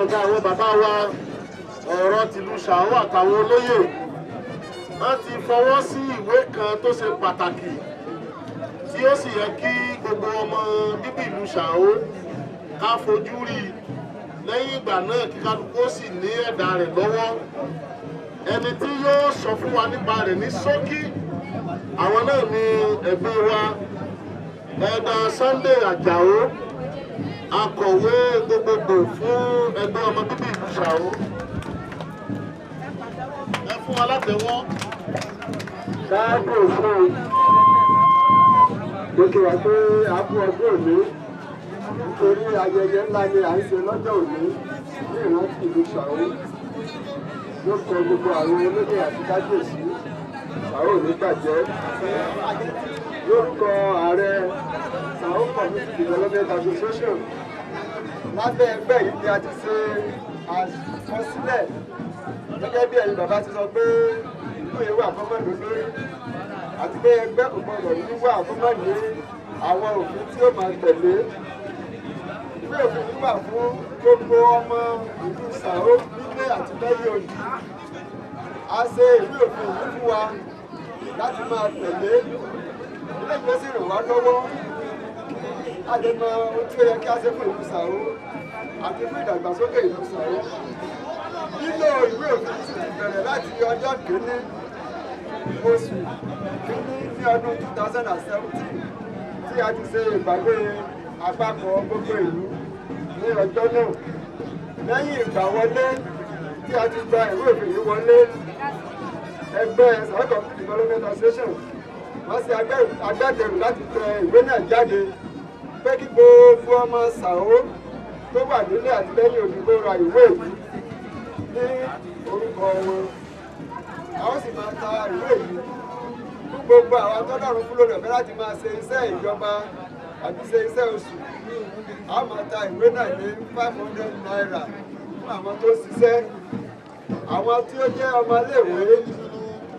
ọ̀gá àwọn bàbá wa ọ̀rọ̀ tìlú Ṣàó àtàwọn olóyè wọ́n ti fọwọ́ sí ìwé kan tó ṣe pàtàkì tí ó sì yẹ kí gbogbo ọmọ bíbí ìlú Ṣàó ká fojú rí lẹ́yìn ìgbà náà kí kálukú sì ní ẹ̀dà rẹ̀ lọ́wọ́ ẹni tí yóò sọ fún wa nípa rẹ̀ ní ṣókí àwọn náà ni ẹgbẹ́ wa ẹ̀dà Sunday Àjàó akọ̀wé gbogbogbò fún ẹgbẹ́ ọmọ bíbí ìlú Ṣàó. Ẹ fún wa látẹ̀wọ́. Káàbọ̀ fún gbogbo wa pé a kú ọdún òní nítorí ayẹyẹ ńlá ni à ń ṣe lọ́jọ́ òní ní ìrántí ìlú Ṣàó. Ló kọ gbogbo àwọn olóyè àti kábíyèsí Ṣàó ní bàjẹ́. Lórúkọ ààrẹ Ṣàó Community Development Association lábẹ́ ẹgbẹ́ yìí ni a ti ṣe àkọsílẹ̀ gẹ́gẹ́ bí ẹ̀yin bàbá ti sọ pé ìlú ìwé àkọ́kọ́ ló lórí àti pé ẹgbẹ́ kò gbọdọ̀ níwà àkọ́kọ́ ní àwọn òfin tí ó máa tẹ̀lé. Ìwé òfin yìí wà fún gbogbo ọmọ ìlú Ṣàó nílé àti lẹ́yìn odi. A ṣe ìwé òfin yìí fún wa láti máa tẹ̀lé. Ilé ìgbé sì ràn wá lọ́wọ́ a lè mọ ohun tí ó yẹ kí a ṣe fún ìlú Ṣàó àti fún ìdàgbàsókè ìlú Ṣàó. Lílo ìwé òfin ti bẹ̀rẹ̀ láti ọjọ́ kìíní oṣù kìíní ní ọdún 2017 tí a ti ṣe ìpàdé àpapọ̀ gbogbo ìlú ní ọjọ́ náà. Lẹ́yìn ìgbà wọlé tí a ti gba ìwé òfin yìí wọlé, ẹgbẹ́ Ṣàó Community Development Association wọ́n ṣe agbátẹrù láti tẹ ìwé náà jáde pé kí gbogbo ọmọ Ṣàó tó wà nílé àti lẹ́yìn odi kó ra ìwé yìí ní orúkọ wọn. A ó sì máa ta ìwé yìí fún gbogbo àwọn tọ́lọ́run fún lórí ọ̀fẹ́ láti máa ṣe iṣẹ́ ìjọba àti ṣe iṣẹ́ oṣù. A ó máa ta ìwé náà ní 500 naira fún àwọn tó ṣiṣẹ́. Àwọn tí ó jẹ́ ọmọ iléèwé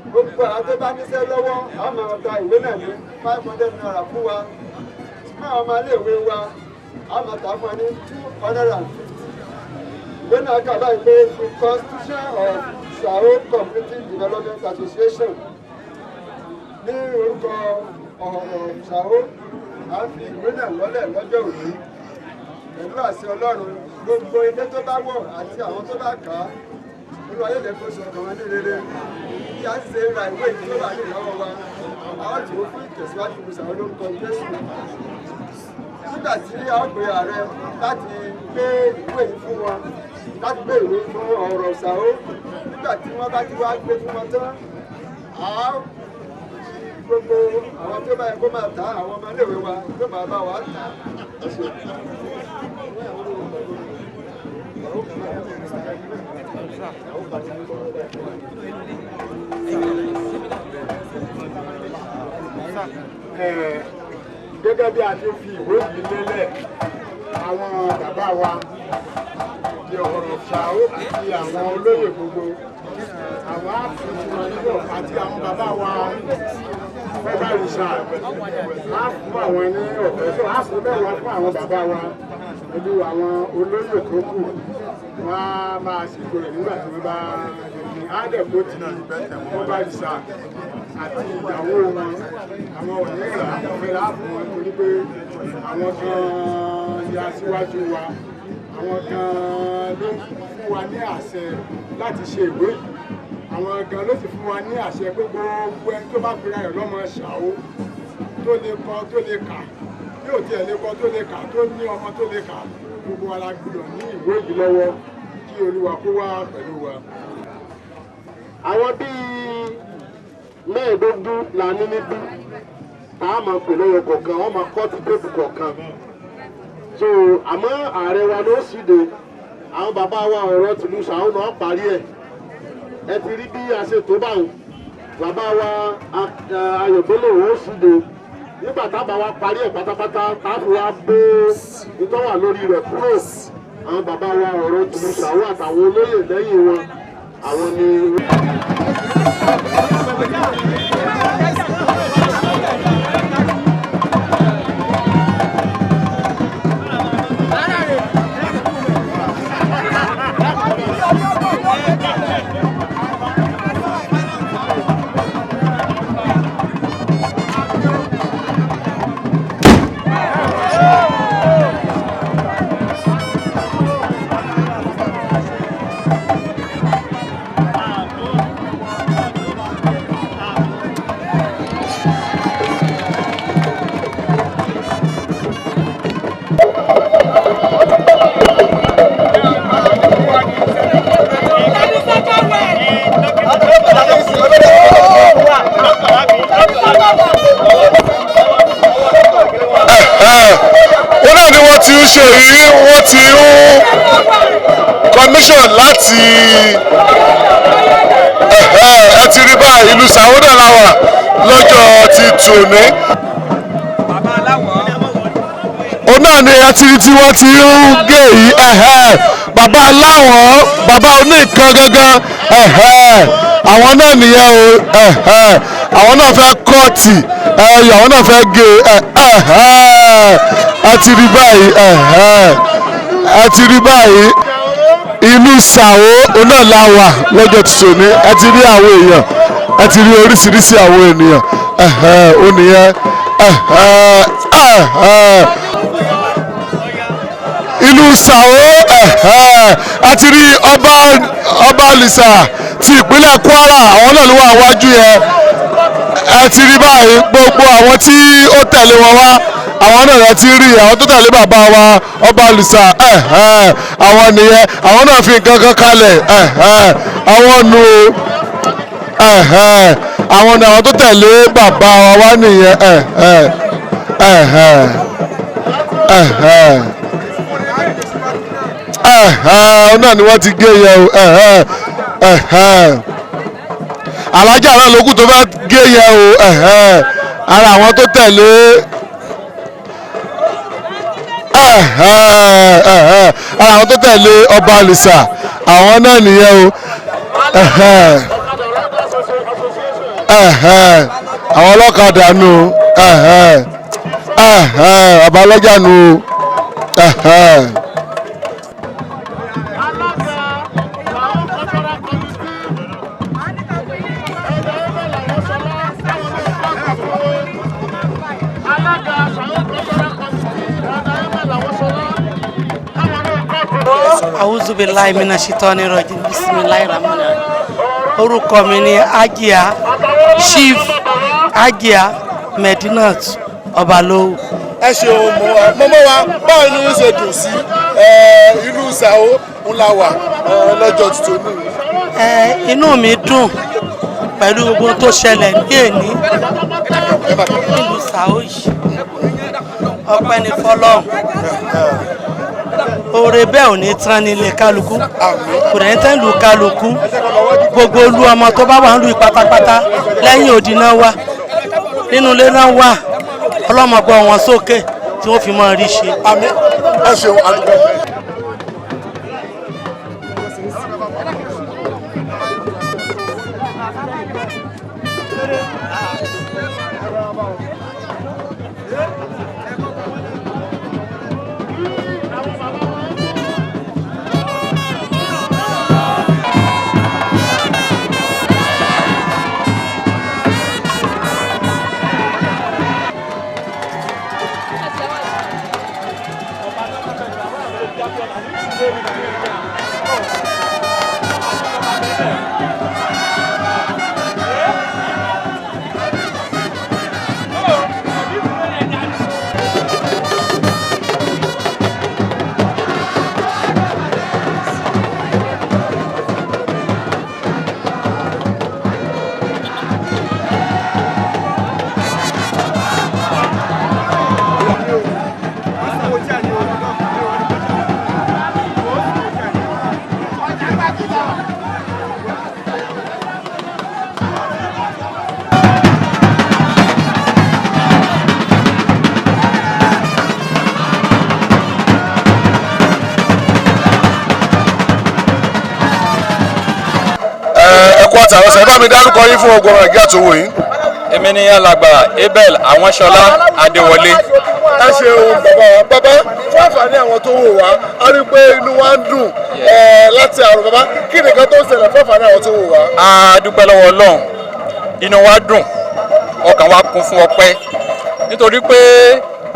gbogbo àwọn tó bá níṣẹ́ lọ́wọ́ a máa ta ìwé náà ní 500 naira fún wa. Fún àwọn ọmọ iléèwé wa a máa ta fún wa ní 250. Ìwé náà kà báyìí pé the Constitution of Ṣàó Community Development Association ní orúkọ ọ̀rọ̀ Ṣàó a fi ìwé náà lọ́lẹ̀ lọ́jọ́ òní. Pẹ̀lú àṣẹ Ọlọ́run gbogbo ilé tó bá wọ̀ àti àwọn tó bá kà á olú ayé lè kó sọ ọkàn wọn ní rere bí a ṣe ra ìwé yìí tó wà ní ìlọ́wọ́ wa àwọn tí ó fún ìtẹ̀síwájú ìlú Ṣàó lórúkọ Jésù. Nígbà tí a ó pe ààrẹ láti gbé ìwé yìí fún wọn láti gbé ìwé fún ọ̀rọ̀ Ṣàó nígbà tí wọ́n bá ti wá gbé fún wọn tán gbogbo àwọn tó bá yẹ kó máa tà àwọn ọmọ iléèwé wa tó máa bá wa tà. Gẹ́gẹ́ bí a ti fi ìwé yìí lélẹ̀ àwọn bàbá wa ti ọ̀rọ̀ Ṣàó àti àwọn olóyè gbogbo àwọn àfihàn nílò àti àwọn bàbá wa federal reserve á fún àwọn ní ọ̀fẹ́ tó á fún mẹ́wàá fún àwọn bàbá wa pẹ̀lú àwọn olóyè tó kù wọ́n á máa ṣètò rẹ̀ nígbà tí wọ́n bá ádẹ̀kó ti federal reserve àti ìyàwó wọn àwọn òyìnbó àfẹ́ láàfún wọn torí pé àwọn kan ya síwájú wa àwọn kan ló fún wa ní àṣẹ láti ṣe ìwé yìí àwọn gan ló sì fún wa ní àṣẹ pé gbogbo ẹni tó bá pera rẹ̀ lọ́mọ Ṣàó tó lè kọ tó lè kà bí ò tiẹ̀ lè kọ tó lè kà tó ní ọmọ tó lè kà gbogbo wa la gbọ́dọ̀ ní ìwé yìí lọ́wọ́ kí Olúwa kó wà pẹ̀lú wa. Àwọn bíi mẹ́ẹ̀ẹ́dógún là ní níbí tá a máa pè lọ́wọ́ kọ̀ọ̀kan wọ́n máa kọ́ ti tébù kọ̀ọ̀kan. So àmọ́ ààrẹ wa ló ṣíde àwọn bàbá wa ọ̀rọ̀ tìlú Ṣàó náà parí ẹ̀. Ẹ ti rí bí a ṣe tó báwọn bàbá wa Ayọ̀délé ó ṣíde nígbà tábà wa parí ẹ̀ pátápátá táàfù wa gbé ìtọ́wà lórí rẹ̀ kúrò àwọn bàbá wa ọ̀rọ̀ tìlú Ṣàó àtàwọn olóyè lẹ́yìn wọn àwọn ni. ṣe ìrírí wọ́n ti ń commission láti ẹ ti rí báyìí ìlú sàwọ́dà làwà lọ́jọ́ ti tòní. òun náà ni ẹ ti rí tí wọ́n ti ń gé yìí bàbá aláwọ̀ bàbá oníkan gangan àwọn náà nìyẹn o àwọn náà fẹ́ kọ́ọ̀tì àwọn náà fẹ́ gé ẹ ti rí báyìí ẹ ti rí báyìí ìlú Sàwó náà la wà lọ́jọ́ tuntun ní ẹ ti rí àwọn èèyàn ẹ ti rí oríṣiríṣi àwọn ènìyàn ó nìyẹn ìlú Sàwó ẹ ti rí ọba Alisa ti ìpínlẹ̀ Kwara àwọn náà ló wà wájú yẹn ẹ ti rí báyìí gbogbo àwọn tí ó tẹ̀lé wọn wá àwọn náà rẹ ti rí àwọn tó tẹ̀lé bàbá wa ọba Alisa àwọn nìyẹn àwọn náà fi nǹkan kan kalẹ̀ àwọn nu àwọn ni àwọn tó tẹ̀lé bàbá wa wá nìyẹn náà ni wọ́n ti gé yẹn o alájà náà lókù tó fẹ́ gé yẹn o ara àwọn tó tẹ̀lé ara àwọn tó tẹ̀lé ọba Alisa àwọn náà nìyẹn o àwọn ọlọ́kadà nù ọba ọlọ́jà nù A'udhu billahi minash shaitani rajim. Bismillahirrahmanirrahim. Orúkọ mi ni Ajia Chief Ajia Medinat Ọbalówó. ẹ ṣeun mọ́mọ́ wa báwo ni ó ṣe dùn sí ìlú Sàwó ńlá wà lọ́jọ́ tuntun ní. Inú mi dùn pẹ̀lú gbogbo tó ṣẹlẹ̀ ní èní ìlú Sàwó yìí ọpẹ́ ní fọ́lọ́run oore bẹ́ẹ̀ ò ní tán nílé kálukú kò ní tán lù kálukú gbogbo olú ọmọ tó bá wà ń lù pátápátá lẹ́yìn òdì náà wà nínú ilé náà wà ọlọ́mọgbọ́ wọn sókè tí wọ́n fi máa rí ṣe. àmín ẹ ṣeun àdúgbò. àtàwọn sẹ bá mi dárúkọ yín fún ọgbọràn ìgbà tó wò yín. èmi ni alàgbà Abel Awọ́nṣọlá Adéwọlé. ẹ ṣeun bàbá fún àǹfààní àwọn tó wò wá a rí i pé inú wa ń dùn láti àrùn bàbá kí nìkan tó ń ṣẹlẹ̀ fẹ́fà ní àwọn tó wò wá. a dúpẹ́ lọ́wọ́ Ọlọ́run, inú wa dùn, ọkàn wa kún fún ọpẹ́ nítorí pé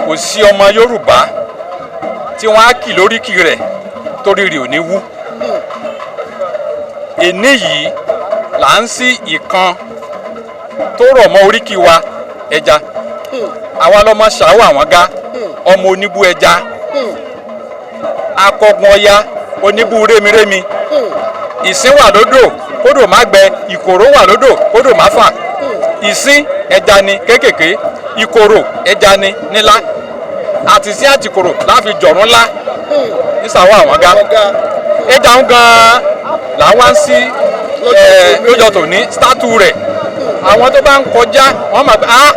kò sí ọmọ Yorùbá tí wọ́n á kì lóríkì rẹ̀ torí rẹ̀ ò ní wú. èní yìí là ń sí ìkan tó rọ̀ mọ́ oríkì wa ẹja. àwa lọ́mọ Ṣàó àwọn Gáà, ọmọ oníbú ẹja, akọgun Ọya oníbú rémirémi. ìsín wà lódò kódò má gbẹ, ìkòró wà lódò kódò má fà. ìsín ẹja ni kéékèèké, ìkòrò ẹja ni nílá, àtìsín àtìkòrò láfi jọ̀rún ńlá ní Ṣàó àwọn Gáà. ẹja ń gan là wá ń sí lọ́jọ́ tòní státù rẹ̀. àwọn tó bá ń kọjá wọ́n máa bá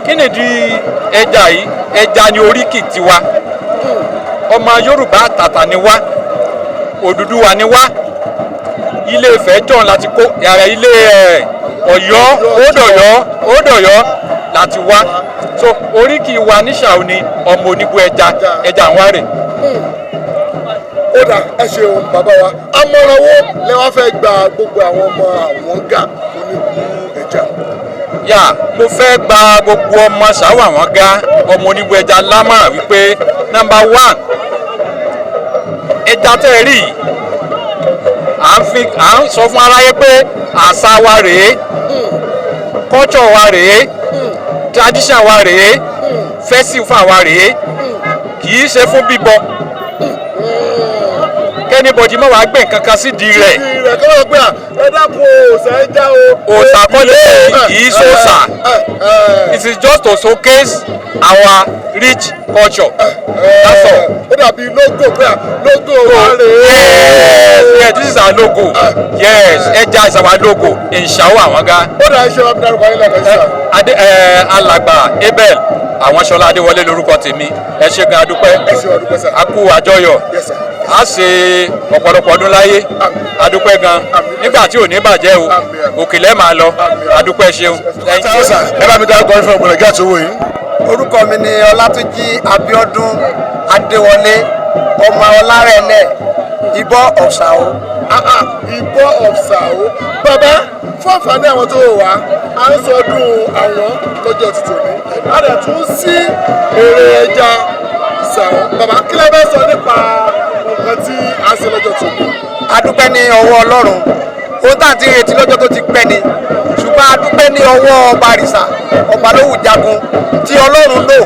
kí nìdí ẹja yìí? ẹja ni oríkì tiwa, ọmọ Yorùbá tàtà ni wá, Odùduwà ni wá. Ilé Ifẹ̀ jọ̀hún láti kó ilé Ọ̀yọ́ Ódọ̀yọ́ láti wá. so oríkì wa ní Ṣàó ni ọmọ oníbú ẹja ń wá rè. ó dà ẹ ṣeun bàbá wa, àmọ̀ràn wo lẹ wá fẹ́ gba gbogbo àwọn ọmọ àwọn Gáà oníbú ẹja? mo fẹ́ gba gbogbo ọmọ Ṣàó àwọn Gáà ọmọ oníbú ẹja lámọ̀ràn wípé number 1 ẹja tẹ́ ẹ rí à ń sọ fún aráyé pé àṣà wa rèé, culture wa rèé, tradition wa rèé, festival wa rèé, kì í ṣe fún bíbọ. kẹ́nìbọ̀dì mọ̀ wá gbé nǹkan kan sí di rẹ̀. kí wọ́n gbé ẹ dákun òòṣà ẹja o. òòṣà kọ́lé kì í ṣòòṣà. it is just to showcase our rich culture. that's all. ó dàbí logo pé logo wa rèé. yes this is our logo. yes ẹja is our logo in Ṣàó àwọn Gáà. ó dà ẹ ṣe wá bí dárúkọ ayé lẹ́kọ̀ọ́ sí sà. alàgbà Abel àwọn Ṣọlá Adéwọlé lórúkọ tèmi. ẹ ṣé gan adúpẹ́. ẹ ṣé ọdún pẹ́sà. a kú àjọyọ̀. yes sir. a ṣe ọ̀pọ̀lọpọ̀ ọdún láyé. adúpẹ́ gan nígbà tí ò ní bàjẹ́ o òkèlè máa lọ. adúpẹ́ ṣeun. ẹ bá mi dárúkọ fún ọmọ Nàìjíríà tó wò yín. orúkọ mi ni Ọlátúnjí Abíọ́dún Adéwọlé, ọmọ Ọlárẹ̀lẹ̀, Ìbọ́ of Ṣàó. Ìbọ́ of Ṣàó. bàbá fún àǹfààní àwọn tó wò wá, à ń sọdún àwọn lọ́jọ́ tuntun ní a dẹ̀ tún sí èrè ẹja Ṣàó. bàbá kí lẹ bá sọ nípa nǹkan tí a ṣe lọ́jọ́ tuntun? A dúpẹ́ ní ọwọ́ Ọlọ́run, ohun tá à ń ti retí lọ́jọ́ tó ti pẹ́ ni, ṣùgbọ́n a dúpẹ́ ní ọwọ́ ọba àrìṣà Ọbalówù Jagun tí Ọlọ́run lò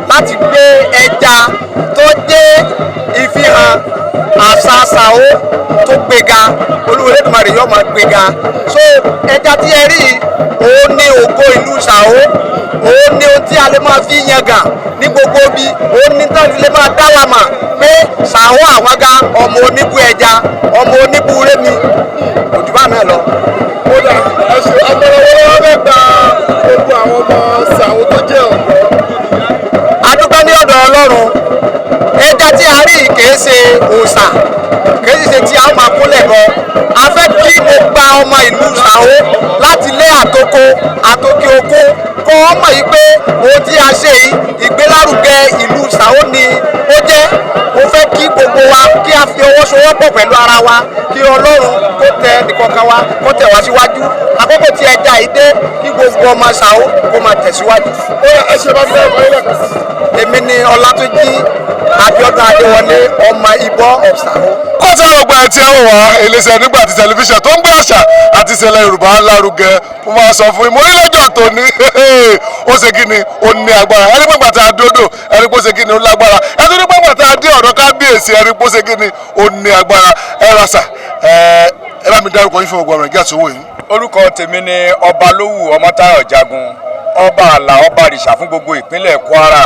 láti gbé ẹja tó jẹ́ ìfihàn àṣà Ṣàó tó gbéga. Olúwa Olódùmarè yóò máa gbéga. so ẹja tí ẹ rí òun ní ògo ìlú Ṣàó, òun ní ohun tí a lè máa fi yangàn ní gbogbo bí, òun ní tí a lè máa dá wa mà pé Ṣàó àwọn Gáà ọmọ oníbú ẹja, ọmọ oníbú rémi, òjò bá náà lọ. ó dà ẹ ṣe àmọ̀ràn wo lọ́wọ́ fẹ́ gba gbogbo àwọn ọmọ Ṣàó tó jẹ́ ọ̀dọ́? A dúpẹ́ ní ọ̀dọ̀ Ọlọ́run, ẹja tí a rí kìí ṣe òòṣà, kìí ṣe tí a ó máa kúnlẹ̀ bọ. A fẹ́ kí gbogbo ọmọ ìlú Ṣàó láti lé àtòkò àtòkè oko kọ́ wọ́n mọ̀ yìí pé ohun tí a ṣe yìí ìgbélárugẹ ìlú Ṣàó ni ó jẹ́. Mo fẹ́ kí gbogbo wa kí a fi ọwọ́ sowọ́pọ̀ pẹ̀lú ara wa, kí Ọlọ́run kó tẹ nìkọ̀ọ̀kan wa kó tẹ̀ wá síwájú. Àkókò tí ẹja yìí dé kí gbogbo ọmọ Ṣàó kó máa tẹ̀síwájú. ó yá ẹ ṣe bá fẹ́ ọkọ̀ ilẹ̀ kan. Èmi ni Ọlátúnjí Abíọ́dún Adéwọlé, ọmọ Ìbọ́ of Ṣàó. kó tí àwọn ọgbà ẹtì ẹwọ wá iléeṣẹ́ nígbà tí tẹlifíṣàn tó ń gbé àṣà àti ìṣẹ̀lẹ̀ Yorùbá lárugẹ mo máa sọ fún ìmọ̀ orílẹ̀-èdè tòní ó ṣe kí ni ó ní agbára ẹni pé gbàtà àdódò ẹni pé ó ṣe kí ni ó lágbára ẹni pé gbàtà àdé ọ̀dọ́ kábíyèsí ẹni pé ó ṣe kí ni ó ní agbára ẹ rasa ẹ bá mi dárúkọ yín fún ọgbà ọ̀rọ̀ ìgbà tó wò yín. orúkọ tèmi ni Ọbalówù Ọmọ́táyọ̀ Jagun, ọba àlà ọba àrìṣà fún gbogbo ìpínlẹ̀ Kwara.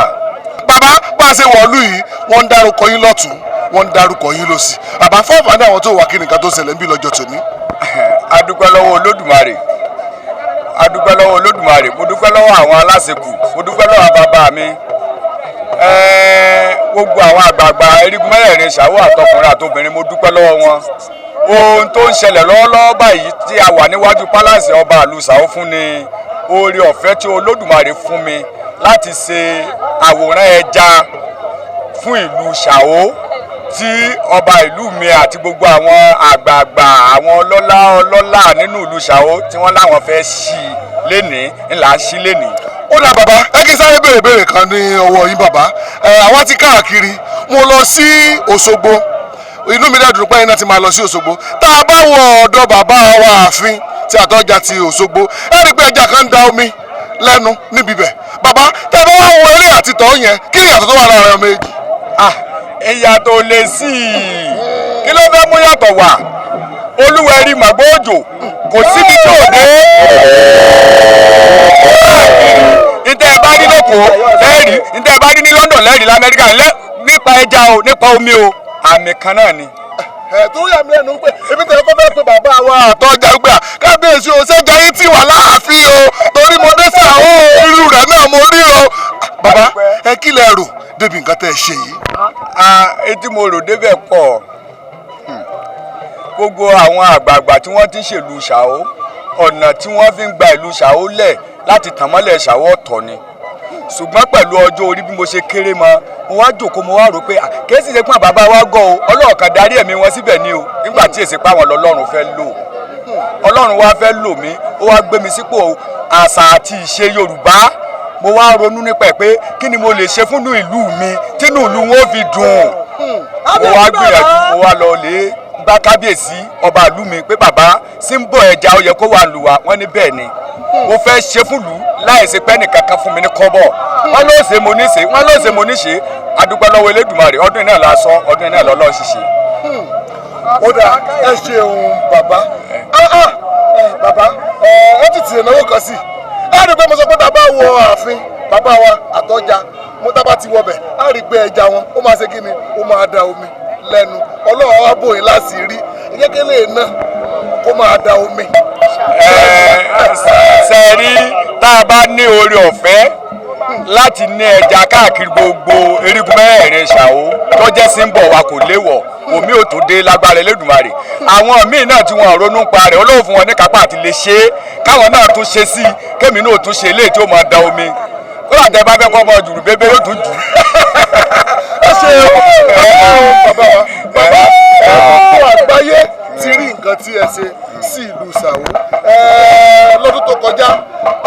bàbá bá a ṣe wọ̀lú yìí wọ́n ń dárúkọ yín lọ́tún wọ́n ń dárúkọ yín lọ́sì bàbá fọ́ọ̀fà ní àwọn tó wà kí nìkan tó ṣẹlẹ̀ ń bí lọ́jọ́ tòní. a dúpẹ́ lọ́wọ́ Olódùmarè, a dúpẹ́ lọ́wọ́ Olódùmarè, mo dúpẹ́ lọ́wọ́ àwọn aláṣekù, mo dúpẹ́ lọ́wọ́ bàbá mi, gbogbo àwọn àgbààgbà erigun mẹ́rẹ̀ẹ̀rin Ṣàó àtọkùnrin àtobìnrin, mo dúpẹ́ lọ́wọ́ wọn. ohun tó ń ṣẹlẹ̀ lọ́wọ́lọ́wọ́ báyìí tí a wà níwájú pálásì ọba ìlú Ṣàó fún ni oore ọ̀fẹ́ tí Olódùmarè fún mi láti ṣe àwòrán ẹja fún ìlú Ṣàó tí ọba ìlú mi àti gbogbo àwọn àgbààgbà àwọn ọlọ́lá nínú ìlú Ṣàó tí wọ́n láwọn fẹ́ ṣí lénìí ńlá ṣí lénìí. ó dà bàbá ẹ kí n sáré béèrè kan ní ọwọ́ yín bàbá àwa ti káàkiri mo lọ sí Òṣogbo inú mi dẹ̀ dùn pé iná ti máa lọ sí Òṣogbo tá a bá wọ ọ̀dọ̀ bàbá wa ààfin tí àtọ́jà ti Òṣogbo ẹ rí i pé ẹja kan ń da omi lẹ́nu níbi bẹ̀ bàbá tẹ́ bá wà wọ eré àti tọ́ yẹn kí ni ìyàtọ̀ tó wà láàrin ọmọ méjì. ìyàtọ̀ lè sí i kí ló fẹ́ mú yàtọ̀ wá Olúwẹ̀rí Màgbó Òjò kò síbi tí ò dé ntẹ́ ẹ bá rí lóko lẹ́rìí ntẹ́ ẹ bá rí ní London lẹ́rìí l'Amẹ́ríkà nípa ẹja o nípa omi o àmì kan náà ni. tó yà mí lẹ́nu pé èmi tẹ̀lé kó fẹ́ pé bàbá wa àtọ́jà gbà kábíyèsí o ṣẹ́jà yín tí wà láàfin o torí mo dé sí àwọn irú rẹ̀ náà mo rí o. bàbá ẹ kí lẹ rò débi nǹkan tẹ́ ẹ ṣe yìí. etí mo rò débẹ̀ pọ̀ gbogbo àwọn àgbààgbà tí wọ́n ti ń ṣèlú Ṣàó ọ̀nà tí wọ́n fi ń gba ìlú Ṣàó lẹ̀ láti tàn mọ́lẹ̀ Ṣàó ọ̀tọ̀ ni ṣùgbọ́n pẹ̀lú ọjọ́ orí bí mo ṣe kéré mọ́ mo wá jókòó mo wá rò pé kèésì ṣe pé bàbá wa gọ́ o ọlọ́ọ̀kan darí ẹ̀mí wọn síbẹ̀ ni o nígbà tí èsì pa wọn lọ́lọ́run fẹ́ lò ọlọ́run wa fẹ́ lò mí ó wá gbé mi sípò àṣà àti ìṣe Yorùbá mo wá ronú nípa ẹ̀ pé kí ni mo lè ṣe fúnnú ìlú mi tínú ìlú wọn ó fi dùn mo wá gbìyànjú mo wá lọ lè bá kábíyèsí ọba ìlú mi pé bàbá símbọ̀ ẹja ó yẹ kó wà lù wá wọ́n ní bẹ́ẹ̀ ni mo fẹ́ ṣe fúlù láì ṣe pẹ́ nìkan kan fún mi ní kọ́bọ̀ wọ́n ló ṣe mo ní ṣe wọ́n ló ṣe mo ní ṣe adúpẹ́ lọ́wọ́ Elédùmarè ọdún náà la sọ ọdún náà lọ́lọ́ ṣiṣẹ́. ó dà ẹ ṣeun bàbá bàbá ẹ ti tì náwó kan sí i ẹ rí i pé mo sọ pé tá a bá wọ ààfin bàbá wa àtọ́jà mo tá a bá ti wọ bẹ̀ á rí i pé ẹja wọn ó máa ṣe kí ni ó máa da omi lẹ́nu Ọlọ́run wa bòyìn láti rí ìyẹ́kẹ́lẹ́ náà kó máa da omi. sẹ́ẹ̀rí tá a bá ní oore ọ̀fẹ́ láti ní ẹja káàkiri gbogbo erigun mẹ́rẹ̀ẹ̀rin Ṣàó tó jẹ́ símbọ̀ wa kò léwọ̀ omi ò tó dé lágbára Elédùmarè àwọn míì náà tí wọn ronú pa rẹ̀ Ọlọ́run fún wọn ní kápá àti lè ṣe é káwọn náà tún ṣe sí i kémi náà tún ṣe eléyìí tí ó máa da omi kó làtẹ bá fẹ́ kọ́ ọmọ jùlù bébé yóò tún jù. ẹ ṣe bàbá wa bàbá ọkọ àgbáyé ti rí nǹkan tí ẹ ṣe sí ìlú Ṣàó lọ́dún tó kọjá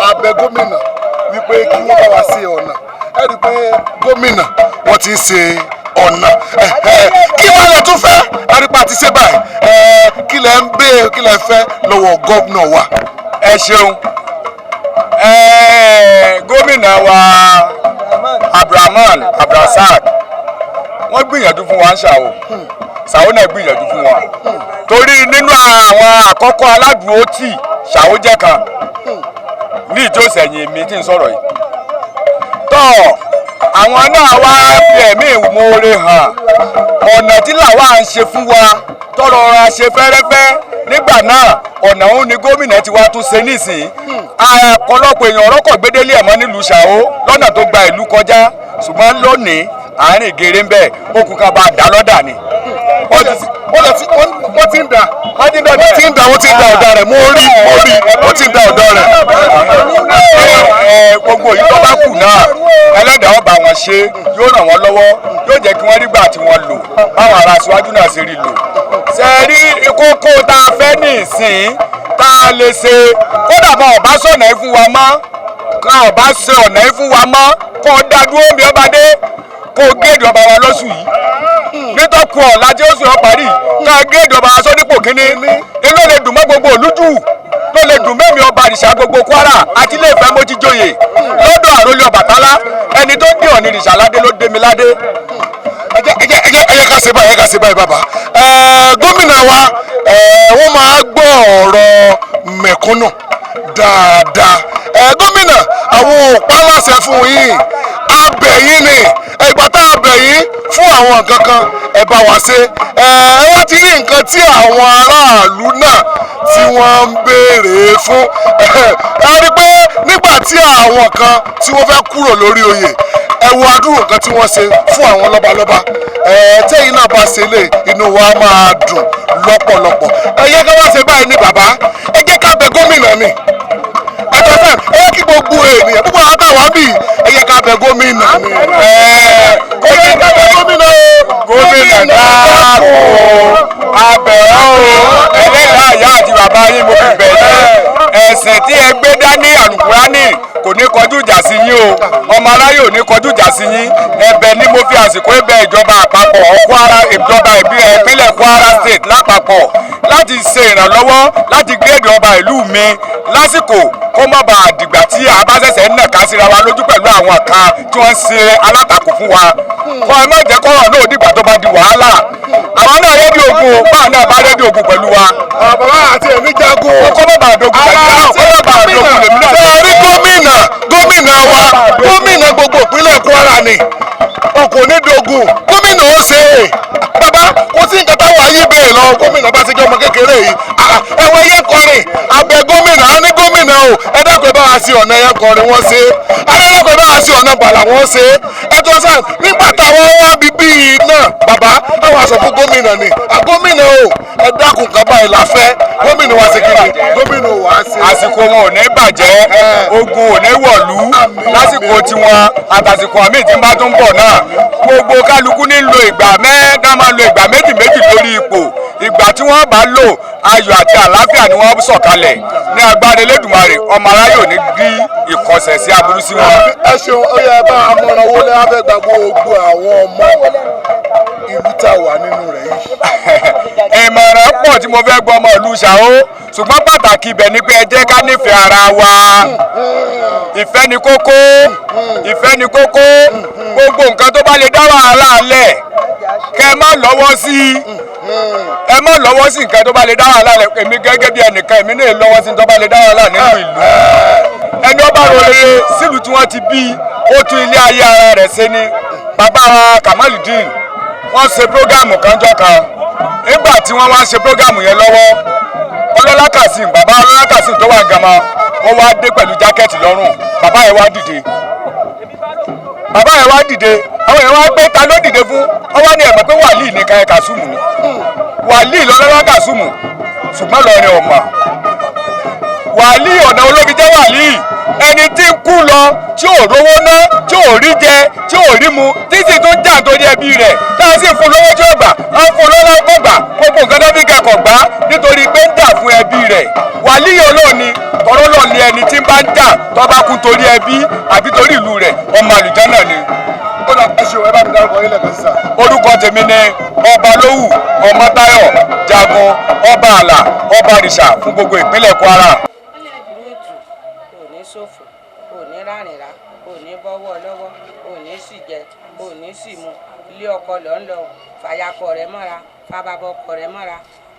abẹ gómìnà wípé kí wọ́n bá wa ṣe ọ̀nà ẹ rí i pé gómìnà wọ́n ti ń ṣe ọ̀nà kí wọ́n lè tún fẹ́ arípa ti ṣe báyìí kí lẹ ń béèrè kí lẹ fẹ́ lọ́wọ́ gómìnà wa. ẹ ṣeun gómìnà wa Abdulrasaq wọ́n gbìyànjú fún wa ń Ṣàó Ṣàó náà gbìyànjú fún wa torí nínú àwọn àkọ́kọ́ aládùúgbò tí Ṣàó jẹ́ kan ní ìjọsẹ̀yìn mi tí ń sọ̀rọ̀ yìí tọ́ àwọn náà wá fi ẹ̀mí ìmoore hàn ọ̀nà tí làwa ń ṣe fún wa tọrọ ọ̀rọ̀ ṣe fẹ́rẹ́fẹ́ nígbà náà ọ̀nà òun ni gómìnà ti wá tún ṣe nísìnyí ọ̀pọ̀lọpọ̀ èèyàn ọ̀rọ̀kọ̀ gbédélé ẹ̀mọ́ nílùú Ṣàó lọ́nà tó gba ìlú kọjá ṣùgbọ́n lónìí àárín gèrè ń bẹ̀ okùn kan bá dá lọ́dà ni. wọ́n ti ń da ọ̀dà rẹ̀ mo rí wọ́n ti ń da ọ̀dà rẹ̀. gbogbo yìí tó bá kù náà ẹlẹ́dàá ọba wọn ṣe yóò ràn wọ́n lọ́wọ́ yóò jẹ́ kí wọ́n rí gbà tí wọ́n lò báwọn ará aṣáájú náà ṣe rí lò. ṣe rí kókó tá a fẹ́ ní ìsìn tá a lè ṣe kódà bá ọba sọ̀nà ẹ̀ fún wa mọ́ ká ọba ṣe ọ̀nà ẹ̀ fún wa mọ́ kó o dá dúró mi ọba dé kó o géèdì ọba wa lọ́sùn yìí nítọ́kù ọ̀la tí ó sì ọ́ parí ká géèdì ọba wa sọ dípò kínní inú lè dùn mọ́ gbogbo olújù ló lè dùn mẹ́mi ọba àrìṣà gbogbo Kwara àti ilé Ifẹ̀ mo ti joyè lọ́dọ̀ àròlé Ọbàtálá ẹni tó dé ọ̀nì ìrìṣà ládé ló dé mi ládé. ẹ yẹ ká ṣe báyìí bàbá gómìnà wa wọ́n máa gbọ́ ọ̀rọ̀ mẹ̀kúnnù dáadáa gómìnà àwọn òpá láṣẹ fún yín abẹ̀yìn ni ìgbà tá a bẹ̀yìn fún àwọn nǹkan kan ẹ bá wa ṣe wọ́n ti rí nǹkan tí àwọn aráàlú náà tí wọ́n ń béèrè fún ẹ rí pé nígbà tí àwọn kan tí wọ́n fẹ́ kúrò lórí oyè ẹ wo adúrò nǹkan tí wọ́n ṣe fún àwọn lọ́balọ́ba tẹ́yìn náà bá ṣe lè inú wa máa dùn lọ́pọ̀lọpọ̀ ẹ yẹ ká wá ṣe báyìí ní bàbá ẹ jẹ́ ká bẹ gómìnà ni àtọ̀sán ẹ yẹ kí gbogbo ènìyàn gbogbo àwọn táwọn bí ẹ yẹ ká bẹ gómìnà ni ẹ yẹ ká bẹ gómìnà. gómìnà dáàbò abẹ̀rẹ̀ ẹlẹ́dàá ìyá àti bàbá yín mo fi bẹ̀ yín ẹ̀sìn tí ẹ gbé dání àlùkùránì kò ní kọjú ìjà sí yín o ọmọ aráyé ò ní kọjú ìjà sí yín ẹ̀bẹ̀ ni mo fi àsìkò ẹ̀bẹ̀ ìjọba àpapọ̀ Kwara ìjọba ìpínlẹ̀ Kwara state lápapọ̀ láti ṣe ìrànlọ́wọ́ láti gírèdì ọba ìlú mi lásìkò kó má bàa dìgbà tí a bá ṣẹ̀ṣẹ̀ ń nàka síra wa lójú pẹ̀lú àwọn kan tí wọ́n ń ṣe alátakò fún wa kọ́ ẹ má jẹ́ kọ́rọ̀ náà dìgbà tó bá di wàhálà àwọn náà rẹ́dí ogun báà náà bá rẹ́dí ogun pẹ̀lú wa. bàbá àti èmi jagun. kó má bàa dogun pẹ̀lú wa kó má bàa dogun lèmi náà. ṣé rí gómìnà wa gómìnà gbogbo ìpínlẹ̀ Kwara ni o kò ní dogun gómìnà ó ṣe é bàbá kò sí nǹkan táwọn ayé bèèrè lọ gómìnà bá ti jẹ́ ọmọ kékeré yìí ẹ̀wọ̀n ẹ̀yẹ kọrin abẹ gómìnà á ní gómìnà o ẹ dákun ẹ bá wa sí ọ̀nà ẹ̀yẹ kọrin wọ́n ṣe é ẹ dákun ẹ bá wa sí ọ̀nà bàlà wọ́n ṣe é ẹ tó sàn nígbà táwọn wá bíbí náà bàbá àwọn aṣọ fún gómìnà ni gómìnà o ẹ dákun kaba ẹ̀ láfẹ́ gómìnà wa ṣe kiri gómìnà wa ṣe. àsìkò wọn ò ní bàjẹ́ ogun ò ní wọ̀lú lásìkò tiwọn àtàsìkò àmì tí bá tún bọ̀ náà gbogbo kálukú ní lo ìgbà mẹ́ẹ̀ẹ́dá máa lo ìgbà méjì lórí ipò ìgbà tí wọ́n bá lò ayọ̀ àti àlàáfíà ni wọ́n sọ̀kalẹ̀ ní agbára Elédùmarè ọmọ aráyò ní bí ìkọsẹ̀ sí aburú sí wọn. ẹ ṣeun ó yẹ bá amọ̀ràn wo lẹ́yìn afẹ́ gba gbogbo àwọn ọmọ ìlú tá a wà nínú rẹ̀ yìí. ìmọ̀ràn pọ̀ tí mo fẹ́ gbọ́ ọmọ ìlú Ṣàó ṣùgbọ́n pàtàkì ibẹ̀ ni pé ẹ jẹ́ ká nífẹ̀ẹ́ ara wa ìfẹ́ ni kókó ìfẹ́ ni kókó gbogbo nǹkan tó bá lè dá wàhálà lẹ̀ kẹ́ ẹ má lọ́wọ́ sí ẹ má lọ́wọ́ sí nǹkan tó bá lè dá wàhálà lẹ̀ èmi gẹ́gẹ́ bí ẹnìkan èmi náà lọ́wọ́ sí tó bá lè dá wàhálà nínú ìlú ẹni ọba rere sílùú tí wọ́n ti bí ó tún ilé ayé ara rẹ̀ ṣe ni bàbá wa Kamaludin wọ́n ṣe prógámù kanjọ́ kan nígbà tí wọ́n wá ṣe prógámù yẹn lọ́wọ́ ọlọ́lá Kasim bàbá ọlọ́lá Kasim tó wà gama wọ́n wá dé pẹ̀lú jákẹ́ẹ̀tì lọ́rùn bàbá yẹn wá dìde àwọn yẹn wá pé ta ló dìde fún ọwọ́ ni ẹ̀mọ́ pé wàlíì ní káyọ̀ Kasumu ni wàlíì lọ́lọ́lá Kasumu ṣùgbọ́n lọ́rin ọ̀mà wàlíì ọ̀nà olóbi jẹ́ wàlíì ẹni tí ń kú lọ tí ò rówó ná tí ò rí jẹ tí ò rí mu títí tó ń jà torí ẹbí rẹ̀ tá a sì fún lówó tí ó gbà á fún lówó kó gbà gbogbo nǹkan tó fi kẹ́kọ̀ọ́ gbà nítorí pé ń jà fún ẹbí rẹ̀ wàlíì olóòní tọ́rọ́ lọ ní ẹni tí ń bá ń jà tó bá kú torí ẹbí àbí torí ìlú rẹ̀ ọmọ àlùjánnà ni. ó dà ẹ ṣeun ẹ bá mi dárúkọ yín lẹ́ẹ̀kan sísà. orúkọ tèmi ni Ọbalówù Ọmọ́táyọ̀ Jagun ọba àlà ọba àrìṣà fún gbogbo ìpínlẹ̀ Kwara. ṣòfò ò ní rárìnrà ò ní bọ́wọ́ lọ́wọ́ ò ní sì jẹ ò ní sì mu ilé ọkọ lọ ń lọ fàyàkọ rẹ mọ́ra fàbàbọkọ rẹ mọ́ra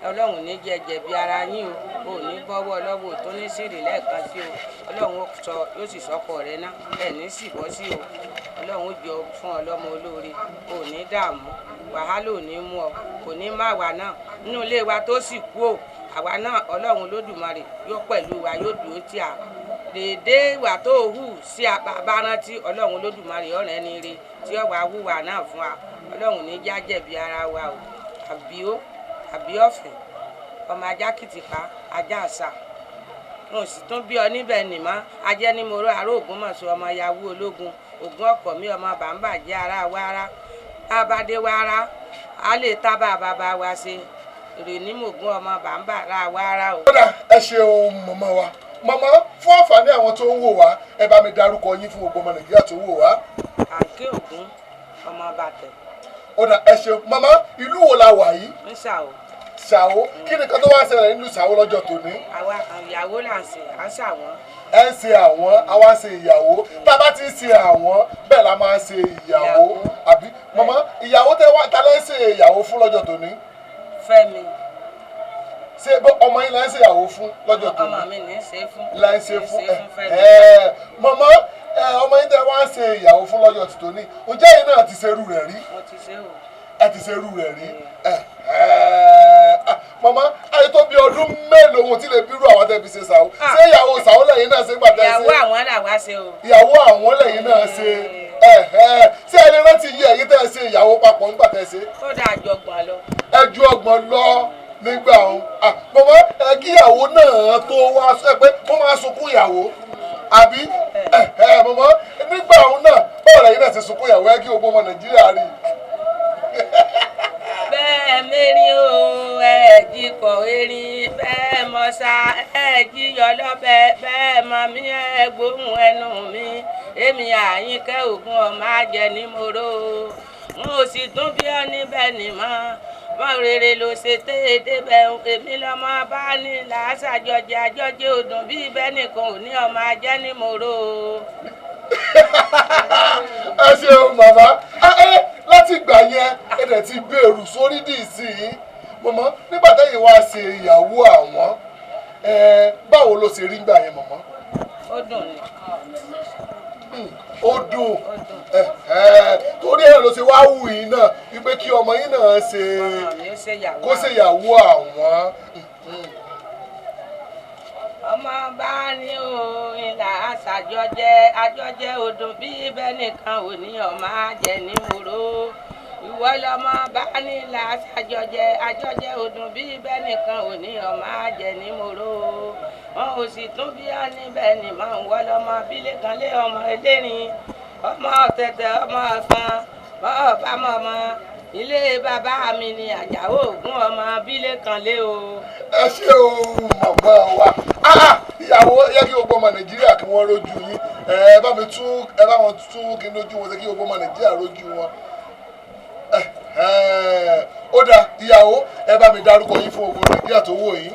ọlọ́run ní jẹjẹ bí ara yín o ò ní bọ́wọ́ lọ́wọ́ tó ní sírì lẹ́ẹ̀kan sí o ọlọ́run ó sọ yóò sì sọkọ rẹ ná ẹ̀ ní sì bọ́ sí o ọlọ́run ó jọ fún ọlọ́mọ olóore ò ní dààmú wàhálà ò ní mú ọ kò ní má wà náà nínú ilé wa tó sì kú o àwa náà ọlọ́run Olódùmarè yóò pẹ̀lú wa yóò dúró tí a dèdè wà tó hù sí abárántí ọlọ́run Olódùmarè ọ̀rẹ́ ni ire tí ọ̀wà hùwà náà fún wa ọlọ́run ní jájẹ̀bi ara wa o àbí ọ̀fẹ́ ọmọ ajá kìtìpá ajá àṣà mo sì tún bí ọ níbẹ̀ nìmọ́ ajẹ́ ní mo rọ àrò Ògbómọ̀ṣọ́ ọmọ yahoo ológun ògùn ọkọ̀ mi ọmọ bàǹbà jẹ́ ara wàrà abadé wàrà á lè tábà bàbá wa ṣe èrè ní mògùn ọmọ bàǹbà ra wàrà o. kódà ẹ ṣeun mọ̀mọ́ wa mọ̀mọ́ fún àǹfààní àwọn tó ń wò wá ẹ bá mi dárúkọ yín fún gbogbo ọmọ Nàìjíríà tó ń wò wá. àǹkẹ́ ògún ọmọ bàtẹ̀. kódà ẹ ṣeun mọ̀mọ́ ìlú wo la wà yìí. ń Ṣàó. Ṣàó kí ni kan tó wá ń ṣẹlẹ̀ nílùú Ṣàó lọ́jọ́ tòní. àwa ìyàwó là ń ṣe à ń ṣàwọn. ẹ ń ṣe àwọn àwa ń ṣe ìyàwó tá a bá ti ń ṣe àwọn bẹ́ẹ̀ la máa ń ṣe ìyàwó àbí mọ̀mọ́ ìyàwó tẹ wá ta lẹ́ ń ṣe ìyàwó fún lọ́jọ́ tòní. Fẹ́mi. ṣé ọmọ yín lẹ́ ń ṣe ìyàwó fún lọ́jọ́ tòní. ọmọ mi ní í ṣe fún. lẹ́ ń ṣe fún Fẹ́mi. mọ̀mọ́ ọmọ yín tẹ wá ń ṣe ìyàwó fún lọ́jọ́ tòní ǹjẹ́ yín náà ti ṣerú rẹ̀ rí. mo ti ṣe o. ẹ ti ṣerú rẹ̀ rí. mọ̀mọ́ ayé tó bí ọdún mélòó ohun tí lè bírú àwọn tẹ́ fi ṣe Ṣàó ṣé ìyàwó Ṣàó lẹ́yìn náà ṣe gbàdá ṣe. ìyàwó àwọn làwa ṣe o. ìyàwó àwọn lẹ́yìn náà ṣe ṣé ẹ lè rántí yí ẹ̀yin tẹ́ ẹ ṣe ìyàwó papọ̀ nígbà tẹ́ ẹ ṣe. ó dáa ju ọgbọ̀n lọ. ẹ ju ọgbọ̀n lọ nígbà ọ̀hún mọ̀mọ́ ẹ kí ìyàwó náà tó wá sọ pé wọ́n máa sunkún ìyàwó àbí mọ̀mọ́ nígbà ọ̀hún náà báwo lẹ́yìn náà ṣe sunkún ìyàwó ẹ kí gbogbo ọmọ Nàìjíríà rí mẹ́rin o ẹ̀ẹ́dì kọ̀ erin bẹ́ẹ̀ mọ sa ẹ̀ẹ́dì yọlọ́bẹ bẹ́ẹ̀ mọ mí ẹ̀gbóhùn ẹnu mi èmi Àyìnkẹ́ Ògún ọmọ àjẹ́ ní mòró n ò sì tún bí ọ níbẹ̀ nìmọ̀ bọ́n rere ló ṣe téèdé bẹ́ẹ̀ èmi lọ́mọ bá ní làásàjọjẹ àjọjẹ ọdún bí ibẹ̀ nìkan ò ní ọmọ ajẹ́ ní mòró. ẹ ṣeun màmá láti ìgbà yẹn ẹ̀dẹ̀ ti gbèrú sórí dìísì yìí mọ̀mọ́ nígbà tẹ́yìn wá ṣe ìyàwó àwọn báwo ló ṣe rí gbà yẹn mọ̀mọ́. ó dùn ni. ó dùn torí ẹ̀ ló ṣe wá wù yín náà wípé kí ọmọ yín náà kó ṣèyàwó àwọn. ọmọ bá ní o ìlà àjọjẹ odò bí ibẹ̀ nìkan ò ní ọmọ àjẹ́ ní mòró ìwọ lọmọ bá ní ìlà àjọjẹ odò bí ibẹ̀ nìkan ò ní ọmọ àjẹ́ ní mòró wọn ò sì tún bí ọ níbẹ̀ ní máa ń wọ lọmọ abílẹ̀ kan lé ọmọ elérin ọmọ ọ̀tẹ̀tẹ̀ ọmọ ọ̀fọn bọ́ọ̀ bá mọ̀ ọmọ ilé bàbá mi ni Àjàó Ògún ọmọ abílẹ̀ kan lé o. ẹ ṣe ohun màmá wa ìyàwó yẹ kí gbogbo ọmọ Nàìjíríà kí wọ́n rójú yín ẹ bá wọn tún kí n lójú wọn ṣe kí gbogbo ọmọ Nàìjíríà rójú wọn. ó dà ìyàwó ẹ bá mi dárúkọ yín fún gbogbo Nàìjíríà tó wò yín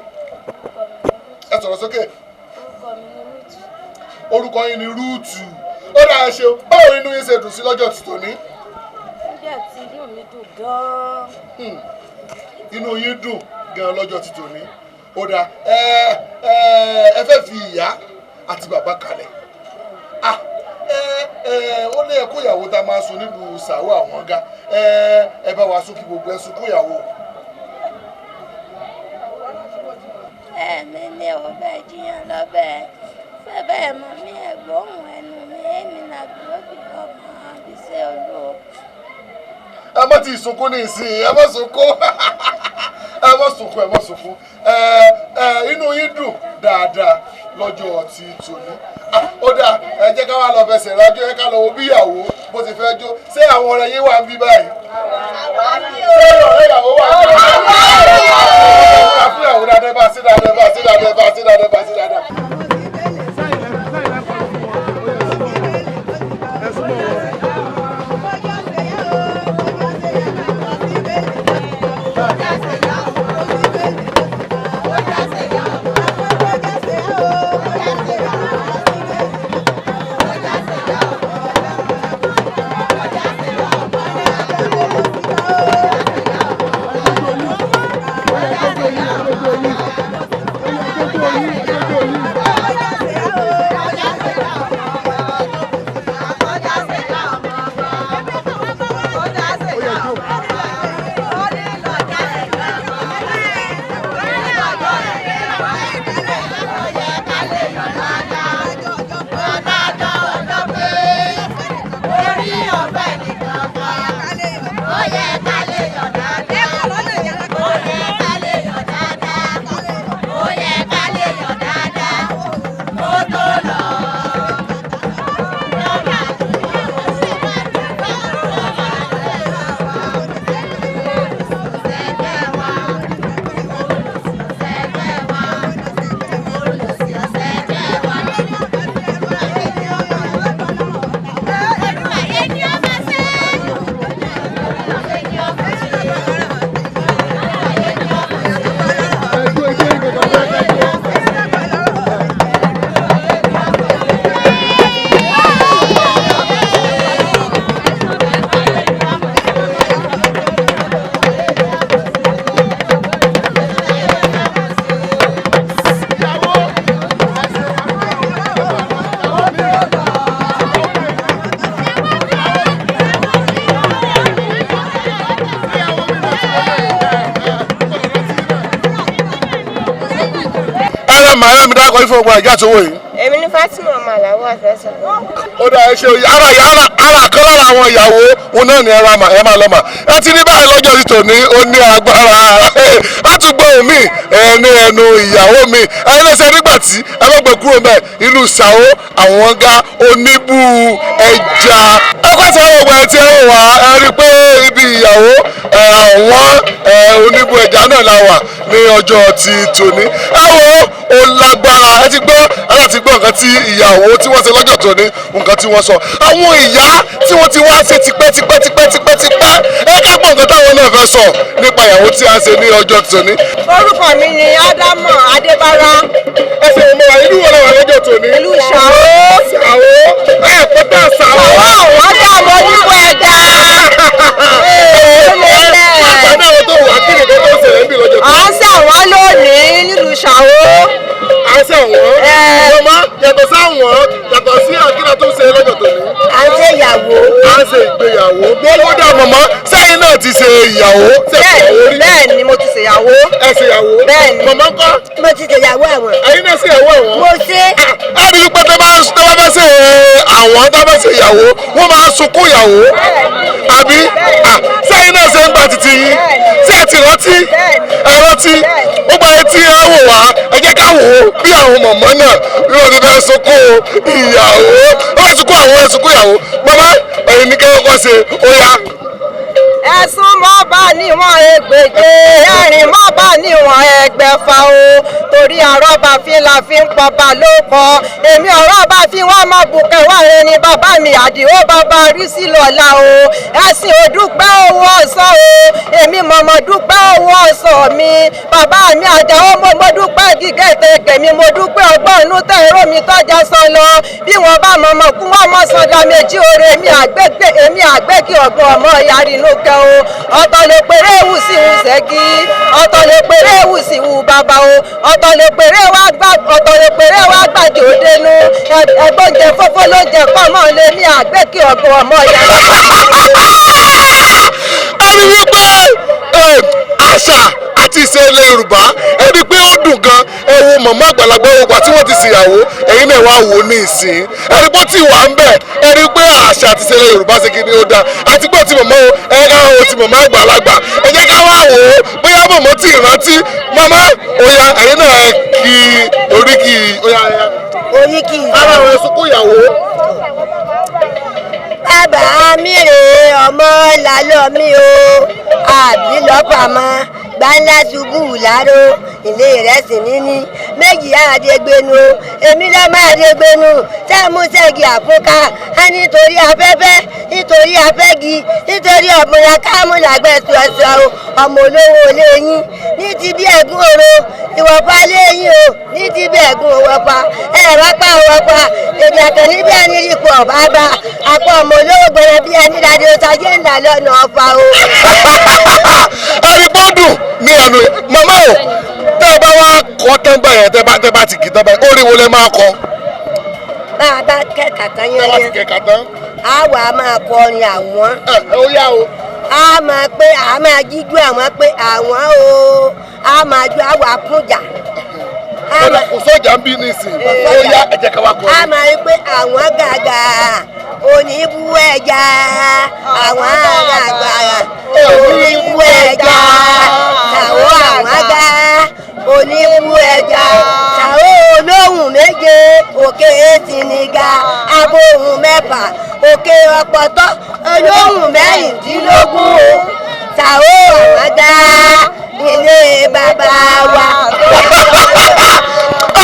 ẹ sọ̀rọ̀ sókè. orúkọ yín ni Rúùtù. ó dà ẹ ṣeun báwo inú yín ṣe dùn sí lọ́jọ́ ti tòní. nígbà tí inú mi dùn gan-an. inú yín dùn gan-an lọ́jọ́ ti tòní. ó dà ẹ fẹ́ fi ìyá àti bàbá kalẹ̀. ó ní ẹkún ìyàwó tá a máa sun nílùú Sàwọ́ àwọn ga ẹ bá wa sún kí gbogbo ẹ sunkún ìyàwó. ẹ̀mí ni ọbẹ̀ jiyàn lọ́bẹ̀ fẹ́bẹ́ mọ mi ẹ̀gbọ́n ẹnu mi èmi náà gbọ́bí ọmọ àbíṣẹ́ olú. ẹ má ti sunkún ní ìsìn ẹ má sunkún ẹ má sunkún inú yín dùn dáadáa lọ́jọ́ ti tòní. ó dáa ẹ jẹ́ ká wá lọ fẹsẹ̀ rájọ́ ẹ ká lọ wo bí ìyàwó bó ti fẹ́ jó ṣé àwọn ọ̀rẹ́ yín wà ń bí báyìí. ṣé ọ̀rẹ́ ìyàwó wà ń bí báyìí. fún ìyàwó dáadáa bá sí dáadáa. màá mi dákọ̀ ifo ọgbọ̀n ìjà tó wò yìí. èmi ní Fatima ọmọ àlàó àfẹsọ. ó dà ẹ ṣe ara kan lára àwọn ìyàwó òun náà ni ẹ máa lọ mà ẹ ti ní báyìí lọ́jọ́ ti tòní ó ní agbára á tún gbọ́ òun mi ní ẹnu ìyàwó mi ẹni lè ṣe nígbà tí ẹ bá gbé kúrò mẹ́ ìlú Ṣàó àwọn ga oníbù ẹja ẹ kọ́ ti ẹ̀rọ ẹ̀ tí ẹ wò wá ẹ rí i pé ibi ìyàwó àwọn oníbù ẹja náà la wà ní ọjọ́ ti tòní ẹ wo ó lágbára ẹ ti gbọ́ nǹkan tí ìyàwó tí wọ́n ṣe lọ́jọ́ tòní nǹkan tí wọ́n sọ àwọn ìyá tí wọ́n ti wá ṣe tipẹ́tipẹ́ ẹ ká gbọ́ nǹkan táwọn náà fẹ́ sọ nípa ìyàwó tí a ṣe ní ọjọ́ tòní. orúkọ mi ni Ádámọ̀ Adébára. ẹ ṣe òun mọ ìlú wọn lọ́wọ́ lọ́jọ́ tòní. ìlú Ṣàó. ẹ pẹ́tà Ṣàó. wọ́n dá ọmọ onígbò ẹ̀dá. àgbàdo àwọn tó wà kí nìkan tó ṣẹlẹ̀ níbi lọ́jọ́ tòní. à ń ṣẹ̀wọ̀n lónìí nílùú Ṣàó. à ń ṣẹ̀wọ̀n. ọmọ yàtọ̀ sáwọn yàtọ̀ sí àkínà tó ṣe lọ́jọ́ tòní. à ń ṣe ìyàwó. à ń ṣe ìgbéyàwó. ó dà mọ̀mọ́ sẹ́yìn náà ti ṣe ìyàwó. bẹ́ẹ̀ ni mo ti ṣèyàwó. ẹ ṣèyàwó. bẹ́ẹ̀ ni mọ̀mọ́ ńkọ́. mo ti ṣèyàwó àwọn. ẹ̀yin náà ṣèyàwó àwọn. mo ṣe. ẹ rí i pé tó bá fẹ́ ṣe àwọn tó bá ṣe ìyàwó wọ́n máa sunkún ìyàwó. àbí sẹ́yìn náà ṣe ń gba títí yín ṣé ẹ ti rántí ẹ rántí gbogbo ẹ tí ẹ wò wá ẹ jẹ́ ká wò ó bí àwọn mọ̀mọ́ náà bí wọ́n ti fẹ́ sunkún ìyàwó wọ́n fẹ́ sunkún àwọn ẹ̀ sunkún ìyàwó bàbá ẹ̀yin ní kẹ́kọ̀ọ́ ṣe ó yá. ẹ̀sùn mọ́ bá níwọ̀n ẹgbẹ̀je ẹ̀rìn mọ́ bá níwọ̀n ẹgbẹ̀fà o torí àrọ́bà fi la fi ń pọba ló kọ èmi ọ̀rọ̀bà fi wọ́n mọ bùkẹ́ wà rẹ ni bàbá mi Àdìó bàbá rí sí lọ́la o ẹ̀sìn òdúpẹ́ owó ọ̀sán o èmi mọ̀mọ́ dúpẹ́ owó ọ̀sán mi bàbá mi Àjàó mo dúpẹ́ gígẹ́ ìtẹ̀gẹ̀ mi mo dúpẹ́ ọgbọ́n inú tẹ̀rọ mi tọ́jà sọ lọ bí wọ́n bá mọ̀mọ́ kú wọ́n mọ̀ sọ́dá méjì oore èmi àgbẹ̀kì ọ̀gbọ́n ọmọ ìyàrí inú kẹ́ o ọ̀tọ̀ lè pèrè ewu sí ìwù ṣẹ́gi ọ̀tọ̀ lè pèrè ewu sí ìwù bàbá o ọ̀tọ̀ lè pèrè wá gbàdé òdenu ẹ̀gbọ́n jẹ fọ́fọ́ ló jẹ kọ́ ọmọ lè ní àgbẹ̀kì ọ̀gbọ́n ọmọ ìyàrí. ẹni wípé àṣà àti ìṣe ilẹ̀ Yorùbá ẹni pé ó dùn gan ẹ wo mọ̀mọ́ àgbàlagbà owó tí wọ́n ti ṣèyàwó ẹ̀yin náà wá wò ní ìsìn ẹni pé ó ti wà ń bẹ̀ ẹni pé àṣà àti ìṣe ilẹ̀ Yorùbá ṣe kí ni ó dáa àti pé ti mọ̀mọ́ ẹ ká wo ti mọ̀mọ́ àgbàlagbà ẹ jẹ́ ká wá wò ó bóyá mọ̀mọ́ ti rántí mọ̀mọ́ òyà ẹ̀yin náà kí oríkì òyà oríkì ara rẹ̀ sunkún ìyàwó. bàbá mi rè ọmọ làlọ́ mi o àbí lọ́pàmọ́ gbáńlá ṣubú láró ilé rẹ̀ sì níní méjì àdégbénu èmi lọ́ máa dégbénu sẹ́mu ṣẹ́gi àfúnká á nítorí afẹ́fẹ́ nítorí afẹ́gi nítorí ọ̀mùnà kámúlàgbẹ̀sù ọ̀sẹ̀ o ọmọ olówó léyìn ní ti bí ẹ̀gún òro ìwọ̀pá léyìn o ní ti bí ẹ̀gún òwọ̀pá ẹ̀rọ̀pá òwọ̀pá èdè àkànní bí ẹni rí pọ̀ bàbá àpò ọmọ olówó gbẹ̀rẹ̀ bí ẹni dàdé ọ̀sàjẹ́ ńlá lọ́nà ọ̀fà o. ẹni gbọ́dùn ní ẹnu màmá o tẹ́ ẹ bá wá kọ́ tán báyẹn tẹ́ bá ti kì tán báyẹn orin wo lẹ máa kọ. bá a bá kẹ́kà tán tẹ́ bá ti yẹn kẹ̀kà tán. á wà á máa kọrin àwọn. ó yá o. a máa pé a máa jíjú àwọn pé àwọn o a máa ju àwọn àkúnjà. kò sọ́jà ń bí nísìnyí ó yá ẹ jẹ́ ká wá kọrin. a máa rí pé àwọn gàgà oníbú ẹja àwọn gàgà oníbú ẹja àwọn àgà oníbú ẹja ṣàwó olóhùn méje òkè tìǹgà abóhùn mẹ́fà òkè ọ̀pọ̀tọ́ olóhùn mẹ́rìndínlógún o ṣàwó àgà ilé bàbá wa.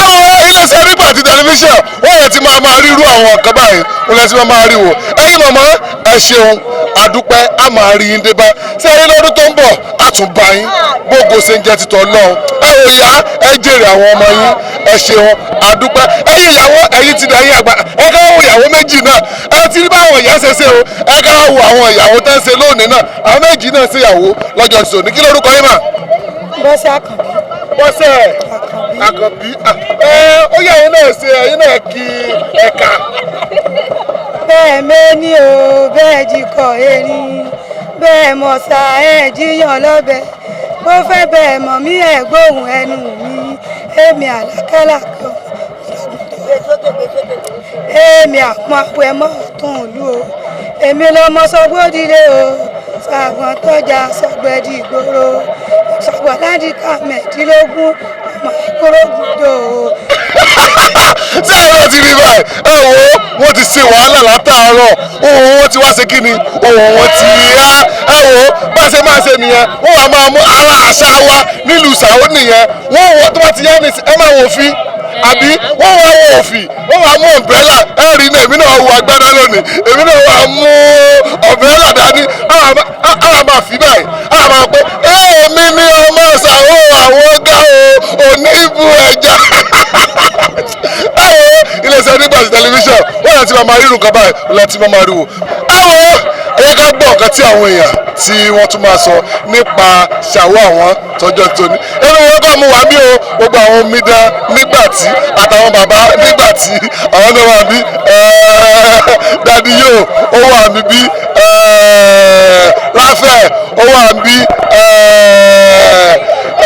iléeṣẹ́ nígbà tí tẹlifíṣàn wọ́n yẹ ti máa ríru àwọn nǹkan báyìí wọ́n yẹ ti máa rí wò ẹ̀yin màmá ẹ ṣeun àdúpẹ́ a máa rí yín débá ṣé ẹ̀yin lọ́dún tó ń bọ̀ á tún bá yín gbogbo ṣe ń jẹ́ títọ́ lọ́hùn ẹ ò yá ẹ jèrè àwọn ọmọ yín ẹ ṣeun àdúpẹ́ ẹ̀yin ìyàwó ẹ̀yin ti dà yín àgbà ẹ ká wo ìyàwó méjì náà ẹ ti rí báwọn ìyá ṣe ṣe o ẹ ká wo àwọn ìyàwó tẹ́ ń ṣe lónìí náà àwọn méjì náà ṣe ìyàwó lọ́jọ́ ìṣòní kí lórúkọ yín mà. Bọ́sẹ̀ Àkànbí. Bọ́sẹ̀ Àkànbí ó yẹ ẹ̀yin náà ṣe ẹ̀yin náà kí ẹ̀ka. bẹ́ẹ̀ méní o bẹ́ẹ̀ jikọ̀ erin bẹ́ẹ̀ mọ̀sá ẹ̀ jíyàn lọ́bẹ̀ mo fẹ́ bẹ́ẹ̀ mọ̀ mí ẹ̀ gbóhùn ẹnu mi èmi àlákàlà kan èmi àpọn àpò ẹ̀mọ́ ọ̀tún ìlú o èmi lọmọ sọgbódìlé o ṣàgbọ́n tọ́jà sọgbẹ́dì ìgboro ṣàgbọ́n ládìkà mẹ́ẹ̀ẹ́dínlógún ọmọ ìkórógùdò o. ṣé ẹ̀rọ ti rí báyìí ẹ wo wọ́n ti ṣe wàhálà látàárọ̀ ohun wọn ti wá ṣe kí ni ohun wọn ti yá ẹ wo bá a ṣe máa ṣe nìyẹn wọ́n wàá máa mú ara àṣà wa nílùú Ṣàó nìyẹn wọ́n wọ́n tó bá ti yá ní ẹ máa wò fi àbí wọ́n wá wọ òfì wọ́n wá mú ọ̀mbrẹ́là ẹ̀rí náà èmi náà wọ agbádá lónìí èmi náà wà mú ọ̀mbrẹ́là dání àwọn máa fi báyìí àwọn máa pé èmi ní ọmọ Ṣàó àwọn ọ̀gá o òní ibú ẹja iléeṣẹ́ Nígbàtí tẹlifíṣàn wọ́n yà ti máa rí nǹkan báyìí láti máa rí wò ẹ̀yẹ ká gbọ́ nǹkan tí àwọn èèyàn tí wọ́n tún máa sọ nípa Ṣàó àwọn tọjọ́ tóní ẹnu wọn bá mú wá bí o gbogbo àwọn omidan Nígbàtí àtàwọn bàbá Nígbàtí àwọn náà wà bí dadi yóò ó wà mí bí Ráfẹ̀ ó wà bí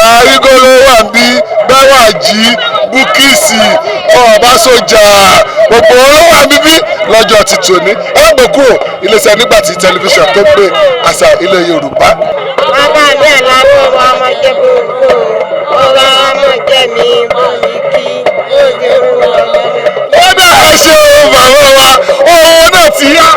Arígóló wà bí Bẹ́wàjí Búkìsì Ọbásanjà gbogbo olówó àbíbí lọ́jọ́ ti tòní ẹgbẹ́ kúrò iléeṣẹ́ Nígbàtí tẹlifíṣàn tó gbé àṣà ilẹ̀ Yorùbá. bàbá mi àlábọ̀ wa ọmọ jẹ́ gbogbo ọba ọmọ jẹ́ mi bọ́ọ̀lì kí lóde owó ọmọ mi. ó dá ẹ ṣe o bàbá wa ohun náà ti yá.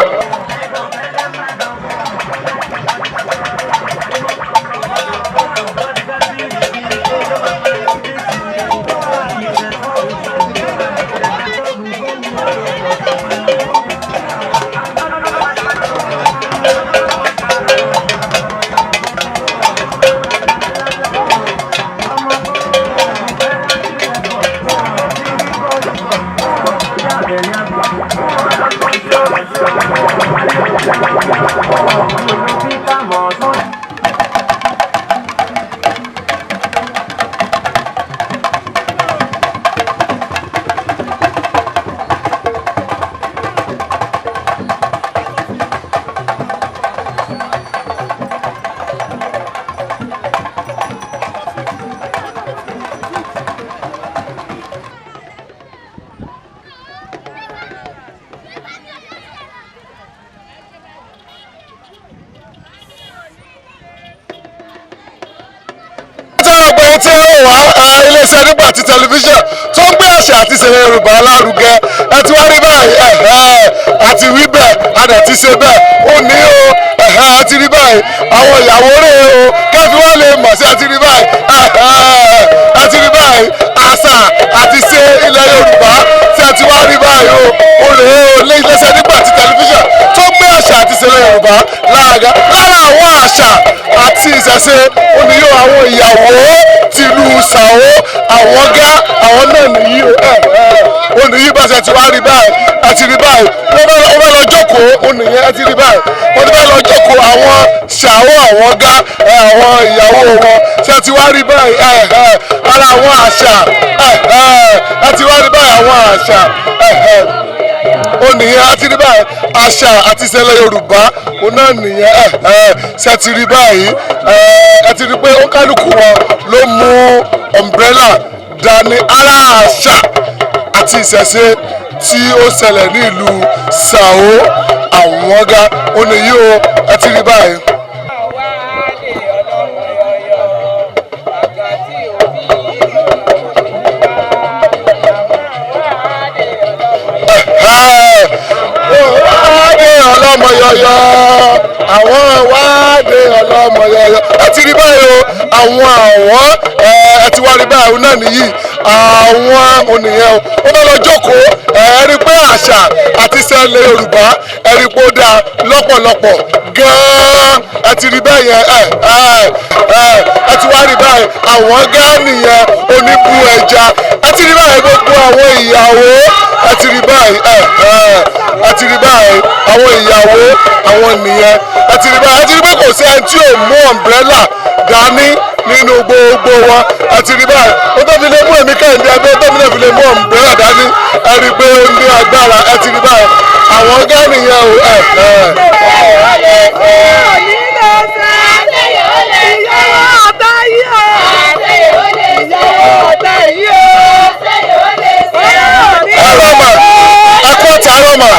iléeṣẹ́ Nígbàtí tẹlifíṣàn tó ń gbé àṣà àti ìṣẹ̀lẹ̀ Yorùbá lárugẹ ẹ ti wá rí báyìí àti wí bẹ́ẹ̀ adẹ̀ ti ṣe bẹ́ẹ̀ ó ní o ẹ ti rí báyìí àwọn ìyàwó rẹ̀ o kẹ́fí wá lè mọ̀ sí ẹ ti rí báyìí ẹ ti rí báyìí àṣà àti ṣe ilẹ̀ Yorùbá tí ẹ ti wá rí báyìí o rè o lé iléeṣẹ́ Nígbàtí tẹlifíṣàn tó gbé àṣà àti ìṣẹ̀lẹ̀ Yorùbá lára àwọn àṣà àti ìṣẹ̀ṣe oníyó àwọn ìyàwó tìlú Ṣàó àwọn gá àwọn náà nìyí oníyí bá ṣe ti wá rí báyìí àti rí báyìí wọ́n bá lọ jókòó oníyẹn àti rí báyìí wọ́n bá lọ jókòó àwọn Ṣàó àwọn gá àwọn ìyàwó wọn ṣe ti wá rí báyìí ara àwọn àṣà àti wá rí báyìí àwọn àṣà nìyẹn àti rí báyìí àṣà àti ìṣẹ̀lẹ̀ Yorùbá òun náà nìyẹn ṣe ti rí báyìí ẹ ti rí pé ó kálukú wọn ló mú ọmbrẹ́là dání ara àṣà àti ìṣẹ̀ṣe tí ó ṣẹlẹ̀ ní ìlú Ṣàó àwọn ọ̀gá òun nìyí o ẹ ti rí báyìí. ọlọ́mọ yọyọ àwọn wáde ọlọ́mọ yọyọ ẹ ti rí báyìí o àwọn ẹ ti wá rí báyìí náà nìyí àwọn ònìyẹn ó bá lọ jókòó ẹ rí pé àṣà àti ìṣẹ̀lẹ̀ Yorùbá ẹ rí pé ó dáa lọ́pọ̀lọpọ̀ gan-an ẹ ti rí báyìí ẹ ti wá rí báyìí àwọn gán nìyẹn oníbu ẹja ẹ ti rí báyìí gbogbo àwọn ìyàwó ẹ ti rí báyìí ẹ ti rí báyìí àwọn ìyàwó àwọn nìyẹn ẹ ti rí báyìí ẹ ti rí pé kò sí ẹni tí ò mú ọ̀mbrẹ́là dání nínú gbogbo wọn ẹ ti rí báyìí ó tó fi lè mú èmi Kẹ́hìndé ẹgbẹ́ tó fi lè mú ọ̀mbrẹ́là dání ẹ rí pé ó ní agbára ẹ ti rí báyìí àwọn gán nìyẹn Roma, ẹ kú ọ̀tá Roma,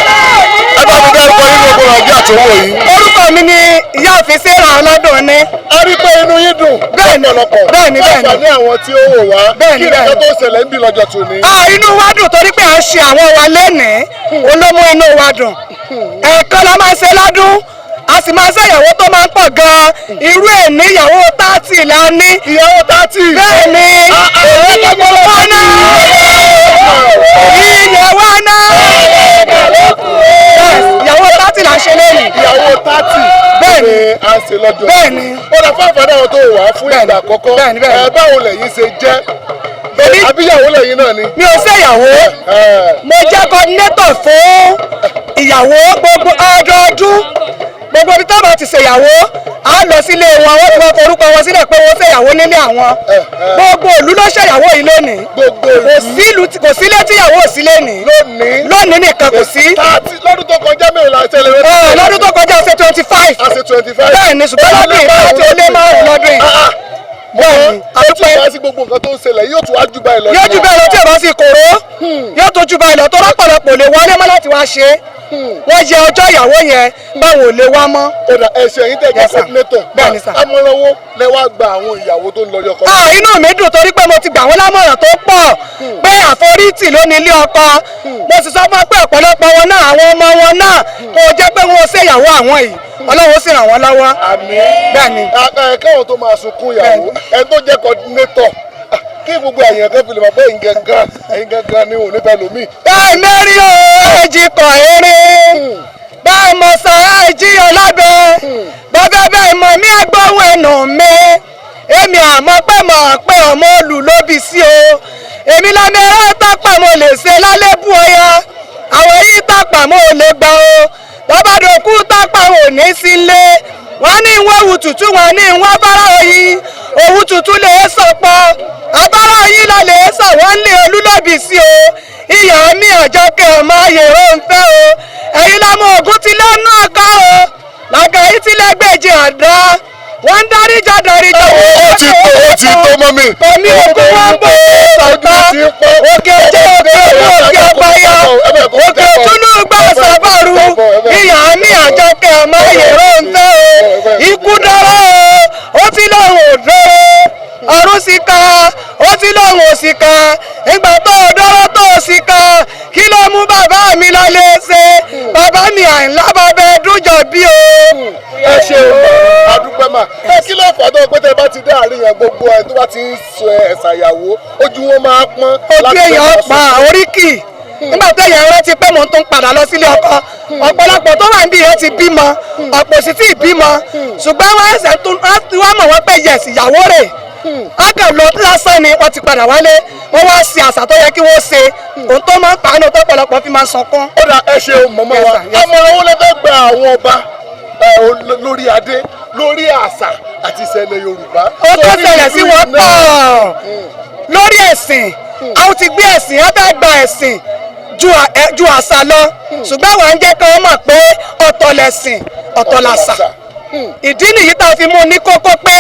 ẹ bá mi dárúkọ yín ní ogun Nàìjíríà tó ṣe wò yìí. orúkọ mi ni ìyáàfin Sarah ọlọ́dún ní. a rí pé inú yín dùn. bẹ́ẹ̀ni bẹ́ẹ̀ni ní àwọn tí ó wò wá. bẹ́ẹ̀ni kí nǹkan tó ṣẹlẹ̀ ń bí lọ́jọ́ tòní. inú wa dùn torí pé à ń ṣe àwọn wa lénìí olómú inú wa dùn. ẹ̀ẹ̀kan la máa ń ṣe lọ́dún a sì máa ń ṣe ìyàwó tó máa ń pọ̀ gan-an irú ẹ̀ ní ìyàwó 30 la ní. ìyàwó 30. bẹ́ẹ̀ni ìyàwó náà ìyàwó náà ìyàwó 30 la ń ṣe lónìí. ìyàwó 30. bẹ́ẹ̀ni à ń ṣe lọ́jọ́. bẹ́ẹ̀ni. ó dà fún àǹfààní àwọn tó wà fún ìgbà àkọ́kọ́. bẹ́ẹ̀ni bẹ́ẹ̀ni. báwo lẹ̀yin ṣe jẹ́. àbíyàwó lẹ́yìn náà ni. mi ò ṣèyàwó mo jẹ́ coordinator fún ìyàwó gbogbo ọdọọdún gbogbo ibi tó bá ti ṣèyàwó a lọ sílé wọn wọ́n ti wọ́n forúkọ wọn sílẹ̀ pé wọ́n ṣèyàwó nílé àwọn gbogbo ìlú ló ṣèyàwó yìí lónìí kò sílé tíyàwó ò sí lónìí lónìí nìkan kò sí. lọ́dún tó kọjá mẹ́rin la ṣẹlẹ̀ rẹ̀. lọ́dún tó kọjá ṣe 25. a ṣe 25. bẹ́ẹ̀ ni ṣùgbọ́n lọ́dún yìí láti olé márùn-ún lọ́dún yìí. bẹ́ẹ̀ni àdúpẹ́ yóò tún gbogbo nǹkan tó ń ṣẹlẹ̀ yóò tún wá jù báyìí lọ. yóò jù báyìí lọ tí ò bá sì kóró yóò tún jù báyìí lọ tó rọ́pọ̀lọpọ̀ lè wọlé mọ́ láti wá ṣe wọ́n yẹ ọjọ́ ìyàwó yẹn báwo lè wá mọ́. ọ̀dà ẹ̀sẹ̀ yìí tẹ̀jẹ̀ coordinator. bẹ́ẹ̀ni sà. amọ̀rànwó lẹ wá gba àwọn ìyàwó tó ń lọ yọkọ. inú mi dùn torí pé mo ti gbà wọ́n lámọ̀ràn tó pọ̀ pé àforítì ló ní ilé ọkọ mo sì sọ fún wọn pé ọ̀pọ̀lọpọ̀ wọn náà àwọn ọmọ wọn náà kò jẹ́ pé wọn ò ṣèyàwó àwọn yìí Ọlọ́run sì ràn wọ́n lọ́wọ́. àmín. bẹ́ẹ̀ni. káwọn tó máa sunkún ìyàwó ẹni tó jẹ́ coordinator kí gbogbo àyàn kan fi lè mọ̀ pé ẹ̀yin gangan ni òun níbẹ̀ lómi. bẹ́ẹ̀ mẹ́rin o èjì kọ̀ erin bẹ́ẹ̀ mọ̀ sọ èjì ọlábẹ́ bọ́bẹ́ bẹ́ẹ̀ mọ̀ mí agbóhùn ẹnu mi èmi àmọ́ pé mọ̀ pé ọmọ olù ló bí sí o èmi lọ́mọ ẹ̀rọ tápà mo lè ṣe lálẹ́ bú ọya àwọn yìí tápà mo lè gbà o bọ́bádọ́kú tápà ò ní sílé wọ́n ní ìwọ̀n òwú tútù wọ́n ní ìwọ̀n bára òyìn òwú tútù lè sọ̀pọ̀ abára òyìn la lè sọ wọ́n lé olúlọ́bì sí o ìyá mi ọjọ́ kẹ́ ọ̀ máa yè ó ń fẹ́ o ẹ̀yin lọ́mọ ògùn ti lẹ́nu ọ̀ká o làgà yìí ti lẹ́gbẹ̀jì àdá wọ́n ń dáríjà. ó ti tó mọ́ mi. omi ògùn wọn bó sọ̀tọ̀ òkè jẹ́ òkè owó òkè ọ̀páyà òkè túnú gbà sọ́bọ̀rù ìyá mi àjọ kẹ́ ọ̀ máa yè ó ń fẹ́ o ikú dọ́rọ́ o ó ti lọ́rùn òdòrò ọ̀run sì ká ó ti lọ́rùn òsì ká ìgbà tó dọ́rọ́ tó sì ká kí ló mú bàbá mi lọ lè ṣe bàbá mi Àyìnlá bàbá ẹdúnjọ bí o. ẹ ṣe àdúpẹ́ mà kí ló fà á tó pé tẹ bá ti dé àárín yẹn gbogbo ẹ tó bá ti ń sọ ẹ̀sà ìyàwó ojú wọn máa pọ́n. ojú èèyàn pa oríkì nígbà tó yẹn rántí pé mò ń tún padà lọ sílé ọkọ ọ̀pọ̀lọpọ̀ tó wà níbí yẹn ti bímọ ọ̀pọ̀ sì ti bímọ ṣùgbọ́n wọ́n ẹsẹ̀ tún wọ́n mọ̀ wọ́n pé yẹ̀sì ìyàwó rẹ̀ ọkàn lọ lásán ni wọ́n ti padà wálé wọ́n wá ṣe àṣà tó yẹ kí wọ́n ṣe òun tó máa ń pàánù tó pọ̀lọpọ̀ fi máa ń sọkún. ó dà ẹ ṣe mọ̀mọ́ wa àmọ̀ràn owó lẹ́fẹ̀ẹ́ gba àwọn ọba lórí adé lórí àṣà àti ìṣẹ̀lẹ̀ Yorùbá. ó tó ṣẹlẹ̀ sí wọn pọ̀ lórí ẹ̀sìn àwọn ti gbé ẹ̀sìn wọn fẹ́ gba ẹ̀sìn ju àṣà lọ ṣùgbọ́n àwọn ń jẹ́ kí wọ́n mọ̀ pé ọ̀tọ̀ lẹ̀sìn ọ̀tọ̀ làṣà ìdí nìyí tá a fi mú ní kókó pé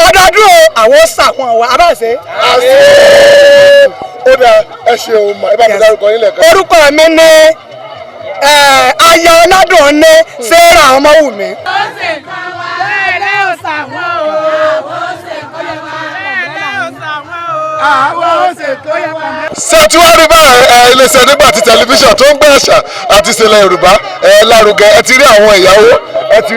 ọdọọdún àwọn ṣàwọn wa abáṣe. ó dà ẹ ṣe o mà ẹ bá mi dárúkọ yín lẹ́ẹ̀kan. orúkọ mi ní aya ọládùn ní Sarah Ọmọwùmí. ó sì kan wá ẹ̀ẹ́dẹ́ ò sàwọn o. àwọn ó sì kan wá ẹ̀ẹ́dẹ́ ò sàwọn o. àwọn ó sì kan wá. ṣètìwárí báyìí iléeṣẹ́ nígbà tí tẹlifíṣàn tó ń gbé àṣà àti ìṣẹ̀lẹ̀ Yorùbá lárugẹ ẹ ti rí àwọn ìyàwó ẹ ti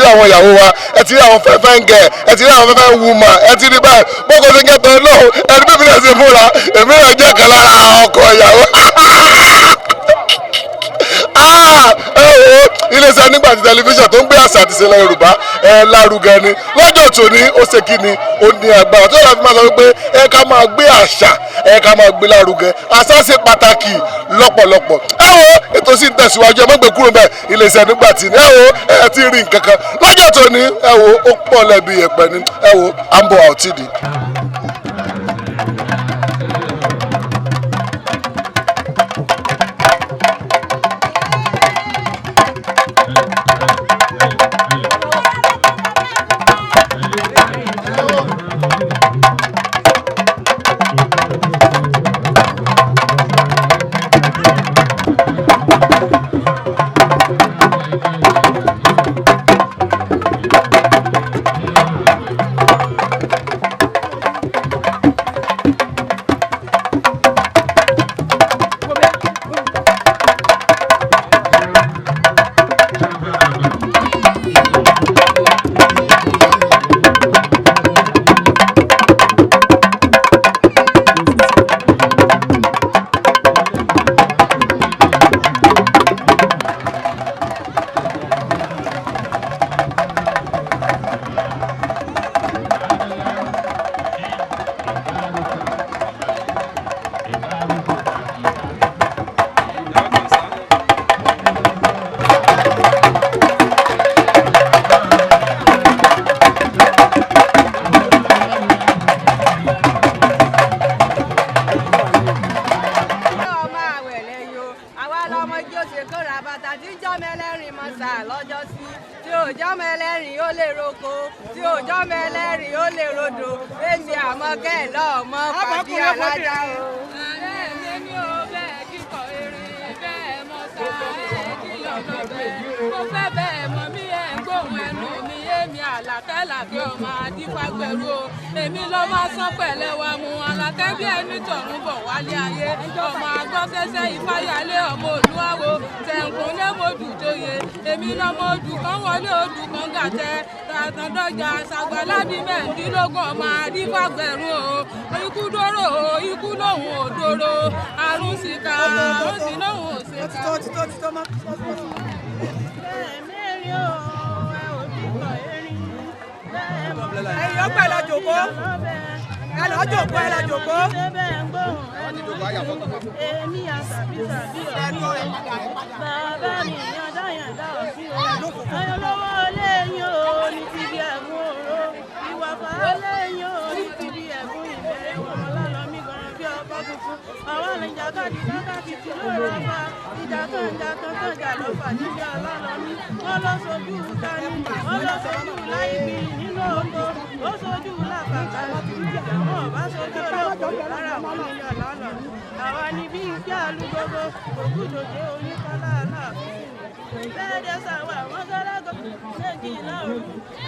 rí àwọn ìyàwó wa ẹ ti rí àwọn fẹ́fẹ́ ń gẹ̀ ẹ ti rí àwọn fẹ́fẹ́ ń wùmà ẹ ti rí báyìí bókò sí kẹtọ náà ẹni bí mi náà ṣe múra èmi náà jẹ́ kan lára ọkọ ìyàwó. iléeṣẹ́ nígbà tí tẹlifíṣàn tó ń gbé àṣà àti ìṣẹ̀lẹ̀ Yorùbá lárugẹ ni lọ́jọ́ tòní ó ṣe kí ni ó ní agbára tó yàrá fi máa sọ wípé ẹ ká máa gbé àṣà ẹ ká máa gbé lárugẹ àṣà ṣe pàtàkì lọ́pọ̀lọpọ̀ ètò sì ń tẹ̀síwájú ẹ má gbé kúrò bẹ́ẹ̀ iléeṣẹ́ nígbà tí ni ẹ ti rí nǹkan kan lọ́jọ́ tòní ó pọ̀ lẹ́bi ẹ̀pẹ́ ni à ń bọ̀ àwòtídìí. lọ́jọ́ sí tí òjọ́ mẹ́lẹ́rìn ó lè roko tí òjọ́ mẹ́lẹ́rìn ó lè rodò èmi àmọ́kẹ́ lọ́ọ̀mọ́ pàdé alájà o. ààrẹ mi ní o bẹ́ẹ̀ kíkọ erin bẹ́ẹ̀ mọ sáà kí lọ́dọ̀ bẹ́ẹ̀ mo fẹ́ bẹ́ẹ̀ mọ mí ẹ̀ ń gbóhùn ẹnu mi èmi àlàkẹ́ làbí ọmọ adífàgbẹ̀rù o èmi ló máa sán pẹ̀lẹ́ wa mu àlàkẹ́ bí ẹni tọ̀run bọ̀ wálé ayé ọmọ agbọ́sẹ́sẹ́ ìfáyàlé ọmọ olúwawo tẹ̀kùn lẹ́mọ̀ọ́dù tóye èmi lọ́mọ odù kan wọlé odù kan gàtẹ́ tàtàndọ́jà ṣàgbàládì mẹ́ẹ̀ẹ́dínlógún ọmọ adífàgbẹ̀rù o ikú dóró o ikú lòun ò dóró àrùn sìkà àrùn sì lòun ò sìkà. ẹ̀yin ọgbà ẹ̀ lọ jòkó ẹ̀ lọ jòkó ẹ̀ lọ jòkó. èmi àṣàbí ọ̀rọ̀ bàbá mi yànjá yànjá òsì o ẹ̀yin olówó lẹ́yìn o ní ti bí ẹ̀gún òró ìwàfà lẹ́yìn o ní ti bí ẹ̀gún ìbẹ̀rẹ̀ wọn lọ́lọ́ mi gan bí ọkọ̀ tuntun àwọn ìjàkadì kákàkìtì ló rà bá ìjà kan jà lọ́fà níbi ọlọ́lọ́ mi wọ́n lọ sojú dání wọ́n lọ sojú láìpì nínú oko ó sojú lápapà àwọn ọ̀bá sojú olóko lára wọn nílé ọlọ́lọ́ mi àwa ni bí kí àlùgbogbo ògùdòdè oníkálá aláàfin bẹ́ẹ̀dẹ̀ sàwọ̀ àwọn gẹ́gẹ́ méjì láòrú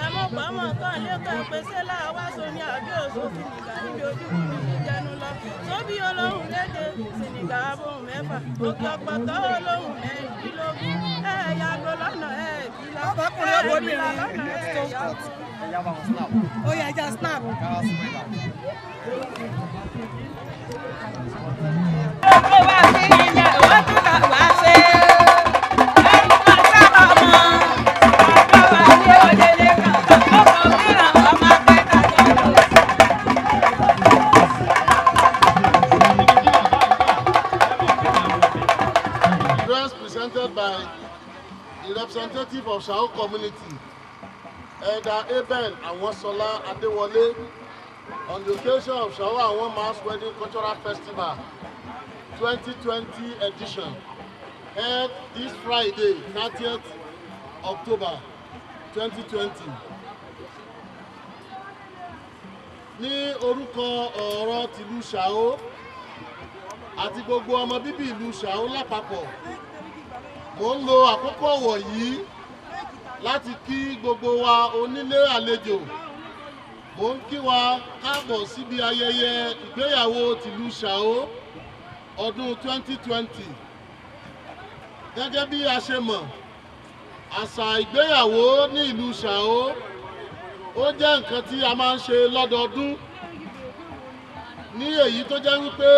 ẹ̀mọ́pamọ́ kan lẹ́kọ̀ọ́ pèsè láwá so ní àjọ òṣòfin nìgbà níbi ojú mi jẹnu lọ tóbi olóhùn léde sìnìgà abóhùn mẹ́fà òkè ọ̀pọ̀tọ́ olóhùn mẹ́rìndínlógún yàgò lọ́nà ẹ̀ẹ́dínlá lọ́nà ẹ̀ẹ́dínlá. ó yẹ ẹja snap. ó wá sí ìyá ìwọ́n tún kà wá sí. By the representative of Shao community, Elder Abel Awosola Adewale, on the occasion of Shao Awon Mass Wedding Cultural Festival 2020 edition, held this Friday, 30th October 2020. Ní orúkọ ọ̀rọ̀ tìlú Shao àti gbogbo ọmọ bíbí ìlú Shao lápapọ̀, mo ń lo àkókò ọ̀wọ̀ yìí láti kí gbogbo wa onílé àlejò. Mo ń kí wa káàbọ̀ síbi ayẹyẹ ìgbéyàwó tìlú Shao ọdún 2020. Gẹ́gẹ́ bí a ṣe mọ̀, àṣà ìgbéyàwó ní ìlú Shao ó jẹ́ nǹkan tí a máa ń ṣe lọ́dọọdún, ní èyí tó jẹ́ wípé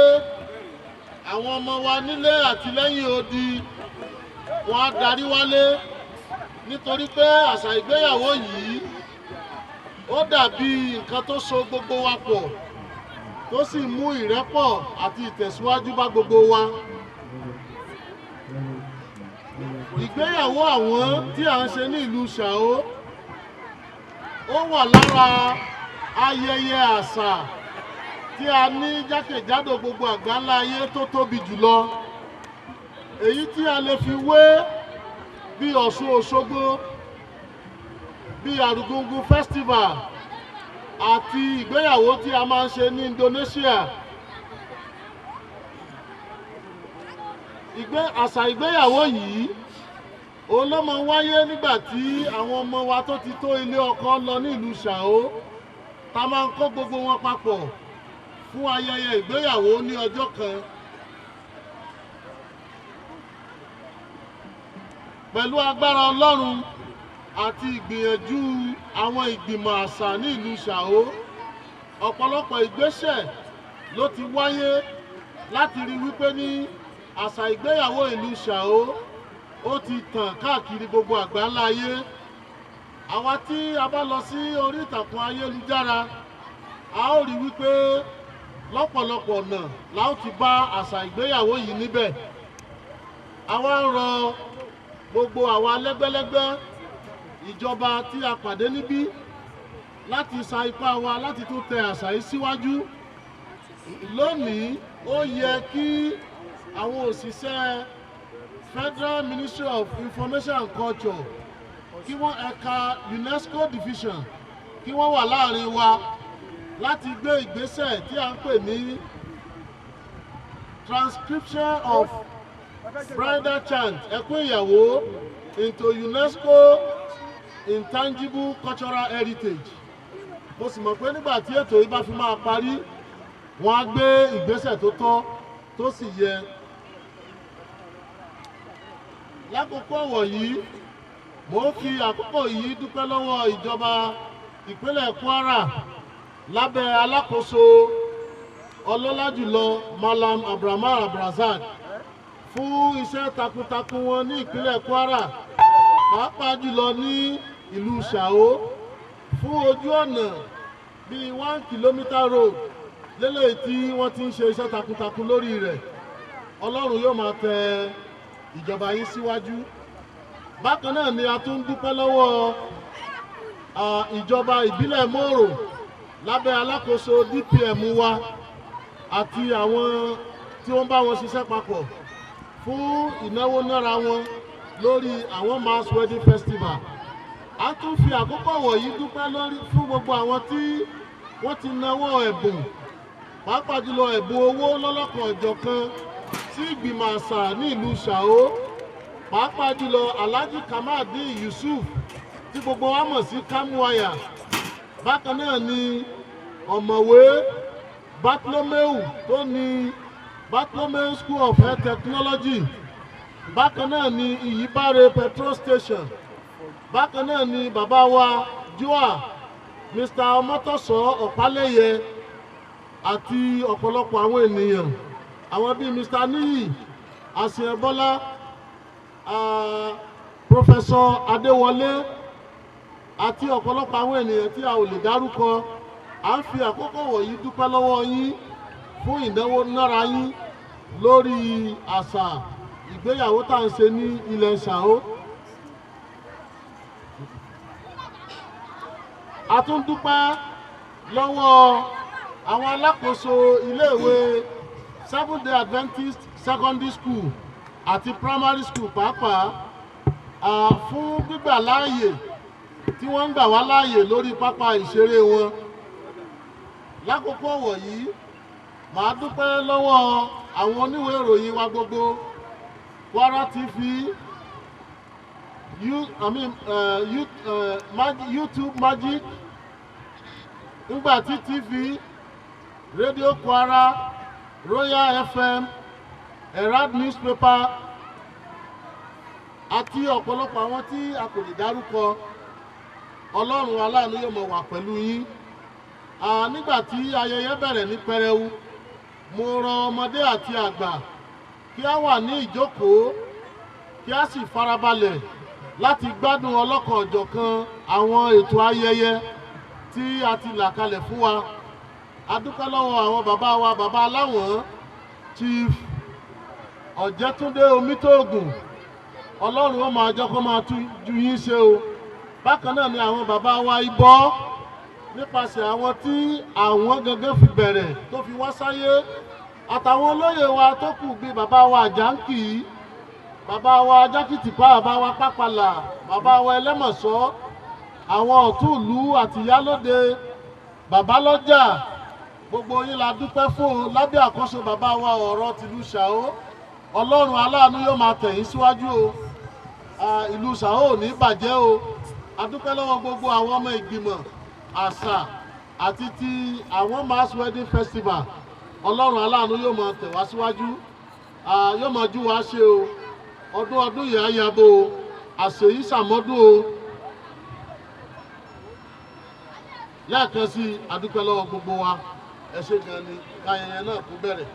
àwọn ọmọ wa nílé àti lẹ́yìn odi wọ́n á darí wálé, nítorí pé àṣà ìgbéyàwó yìí ó dàbí nǹkan tó so gbogbo wa pọ̀ tó sì mú ìrẹ́pọ̀ àti ìtẹ̀síwájú bá gbogbo wa. Ìgbéyàwó àwọn tí à ń ṣe ní ìlú Shao ó wà lára ayẹyẹ àṣà tí a ní jákèjádò gbogbo àgbáńlá ayé tó tóbi jùlọ, èyí tí a lè fi wé bí Ọ̀ṣun Òṣogbo, bí Àrùgúngún festival àti ìgbéyàwó tí a máa ń ṣe ní Indonesia. Àṣà ìgbéyàwó yìí òun ló máa ń wáyé nígbà tí àwọn ọmọ wa tó ti tó ilé ọkọ lọ ní ìlú Shao, tá máa ń kó gbogbo wọn papọ̀ fún ayẹyẹ ìgbéyàwó ní ọjọ́ kan. Pẹ̀lú agbára Ọlọ́run àti ìgbìyànjú àwọn ìgbìmọ̀ àṣà ní ìlú Shao, ọ̀pọ̀lọpọ̀ ìgbésẹ̀ ló ti wáyé láti rí wípé ní àṣà ìgbéyàwó ìlú Shao ó ti tàn káàkiri gbogbo àgbáńlá ayé. Àwa tí a bá lọ sí orí ìtàkùn ayélujára, a ó rí wípé lọ́pọ̀lọpọ̀ ọ̀nà la ó ti bá àṣà ìgbéyàwó yìí níbẹ̀. Àwa ń rọ gbogbo àwa lẹ́gbẹ́lẹ́gbẹ́ ìjọba tí a pàdé níbí láti sa ipá wa láti tún tẹ àṣà yìí síwájú. Lónìí ó yẹ kí àwọn òṣìṣẹ́ Federal Ministry of Information and Culture kí wọ́n ẹ̀ka UNESCO division kí wọ́n wà láàrin wa láti gbé ìgbésẹ̀ tí a ń pè ní transcription of bridal chant ẹkún ìyàwó into UNESCO intangible cultural heritage. Mo sì mọ̀ pé nígbà tí ètò yìí bá fi máa parí wọ́n á gbé ìgbésẹ̀ tó tọ́ tó sì yẹ. Lákòókò wọ̀nyí mo ń fi àkókò yìí dúpẹ́ lọ́wọ́ ìjọba ìpínlẹ̀ Kwara lábẹ́ alákòóso ọlọ́lá jùlọ Malam Abdulrahman Abdulrazak fún iṣẹ́ takuntakun wọn ní ìpínlẹ̀ Kwara pàápàá jùlọ ní ìlú Ṣàó fún ojú ọ̀nà bíi 1 kilometre road lélẹ̀ tí wọ́n ti ń ṣe iṣẹ́ takuntakun lórí rẹ̀. Ọlọ́run yóò máa tẹ ìjọba yín síwájú. Bákan náà ni a tún dúpẹ́ lọ́wọ́ ìjọba ìbílẹ̀ Mòrò lábẹ́ alákòóso DPM wa àti àwọn tí wọ́n bá wọn ṣiṣẹ́ papọ̀ fún ìnáwó nára wọn lórí àwọn mass wedding festival. A tún fi àkókò wọ̀nyí dúpẹ́ lórí fún gbogbo àwọn tí wọ́n ti náwó ẹ̀bùn pàápàá jùlọ ẹ̀bùn owó lọ́lọ́kan ọ̀jọ̀kan sí ìgbìmọ̀ àṣà ní ìlú Ṣàó pàápàá jùlọ Alhaji Kamaldeen Yusuf tí gbogbo wa mọ̀ sí Kamuwaya. Bákan náà ni ọ̀mọ̀wé Bartholomew tó ní Bartholomew School of Health Technology. Bákan náà ni Ìyíbáre petrol station. Bákan náà ni bàbá wa Joa Mr. Ọmọ́tọ̀sọ́ Ọ̀pálẹ́yẹ àti ọ̀pọ̀lọpọ̀ àwọn ènìyàn àwọn bíi Mr. Níyì Àsìẹ̀bọ́lá Professor Adéwọlé àti ọ̀pọ̀lọpọ̀ àwọn ènìyàn tí a ò lè dárúkọ. À ń fi àkókò wọ̀nyí dúpẹ́ lọ́wọ́ yín fún ìnáwó nára yín lórí àṣà ìgbéyàwó tá à ń ṣe ní ilẹ̀ Ṣàó. A tún dúpẹ́ lọ́wọ́ àwọn alákòóso iléèwé Seventh Day Adventist Secondary School àti Primary School pàápàá fún gbígbà láàyè tí wọ́n ń gbà wá láàyè lórí pápá ìṣeré wọn. Lákòókò wọ̀nyí màá dúpẹ́ lọ́wọ́ àwọn oníwèé ìròyìn wa gbogbo Kwara TV YouTube Magic Ngbàtí TV Radio Kwara Royal FM Herald Newspaper àti ọ̀pọ̀lọpọ̀ àwọn tí a kò lè dárúkọ. Ọlọ́run aláàánú yóò máa wà pẹ̀lú yín. Nígbà tí ayẹyẹ bẹ̀rẹ̀ ní pẹrẹwu mo rọ̀ ọmọdé àti àgbà kí a wà ní ìjókòó kí a sì farabalẹ̀ láti gbádùn ọlọ́kan ọ̀jọ̀kan àwọn ètò ayẹyẹ tí a ti là kalẹ̀ fún wa. A dúpẹ́ lọ́wọ́ àwọn bàbá wa bàbá aláwọ̀n Chief Ọ̀jẹ́túndé Omítòògùn. Ọlọ́run ó máa jẹ́ kó máa ju yín ṣe o. Bákan náà ni àwọn bàbá wa Ibọ́ nípasẹ̀ àwọn tí àwọn gangan fi bẹ̀rẹ̀ tó fi wá sáyé àtàwọn olóyè wa tó kù bíi bàbá wa Àjáǹkì, bàbá wa Jákìtìpá, bàbá wa Pápálà, bàbá wa Ẹlẹ́mọ̀ṣọ́, àwọn ọ̀túnlú àti ìyálóde, bàbá lọ́jà, gbogbo yín la dúpẹ́ fún lábẹ́ àkóso bàbá wa ọ̀rọ̀ tìlú Ṣàó. Ọlọ́run aláàánú yóò máa tẹ̀ yín síwájú o. Ìlú Ṣàó ò ní bàjẹ́ o. A dúpẹ́ lọ́wọ́ gbogbo àwọn ọmọ ìgbìmọ̀ àṣà àti ti àwọn mass wedding festival. Ọlọ́run aláàánú yóò máa tẹ̀ wá síwájú. Yóò máa jú wa ṣe o. Ọdún yìí á yabo o. Àṣèyí ṣàmọ́dún o. Lẹ́ẹ̀kan sí a dúpẹ́ lọ́wọ́ gbogbo wa. Ẹ ṣé gan ni ayẹyẹ náà kó bẹ̀rẹ̀.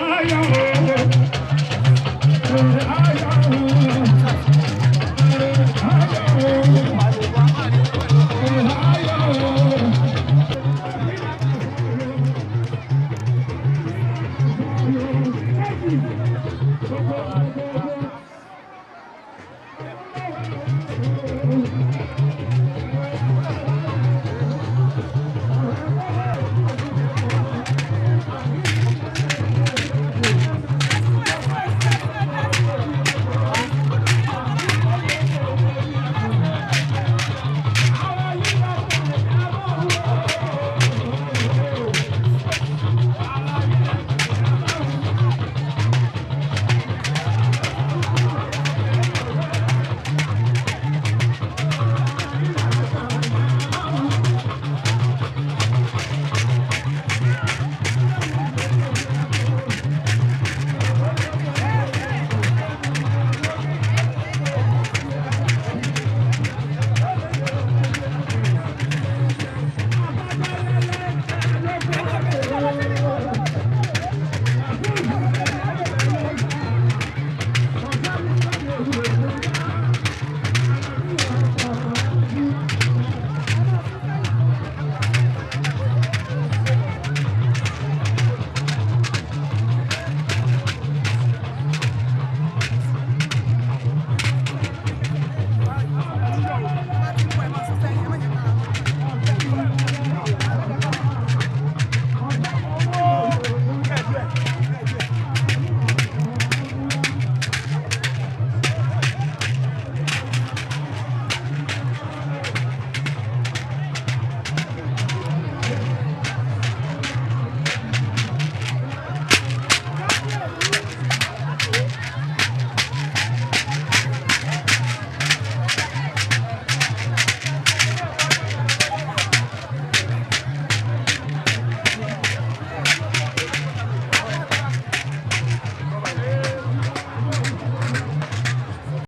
Ayọ̀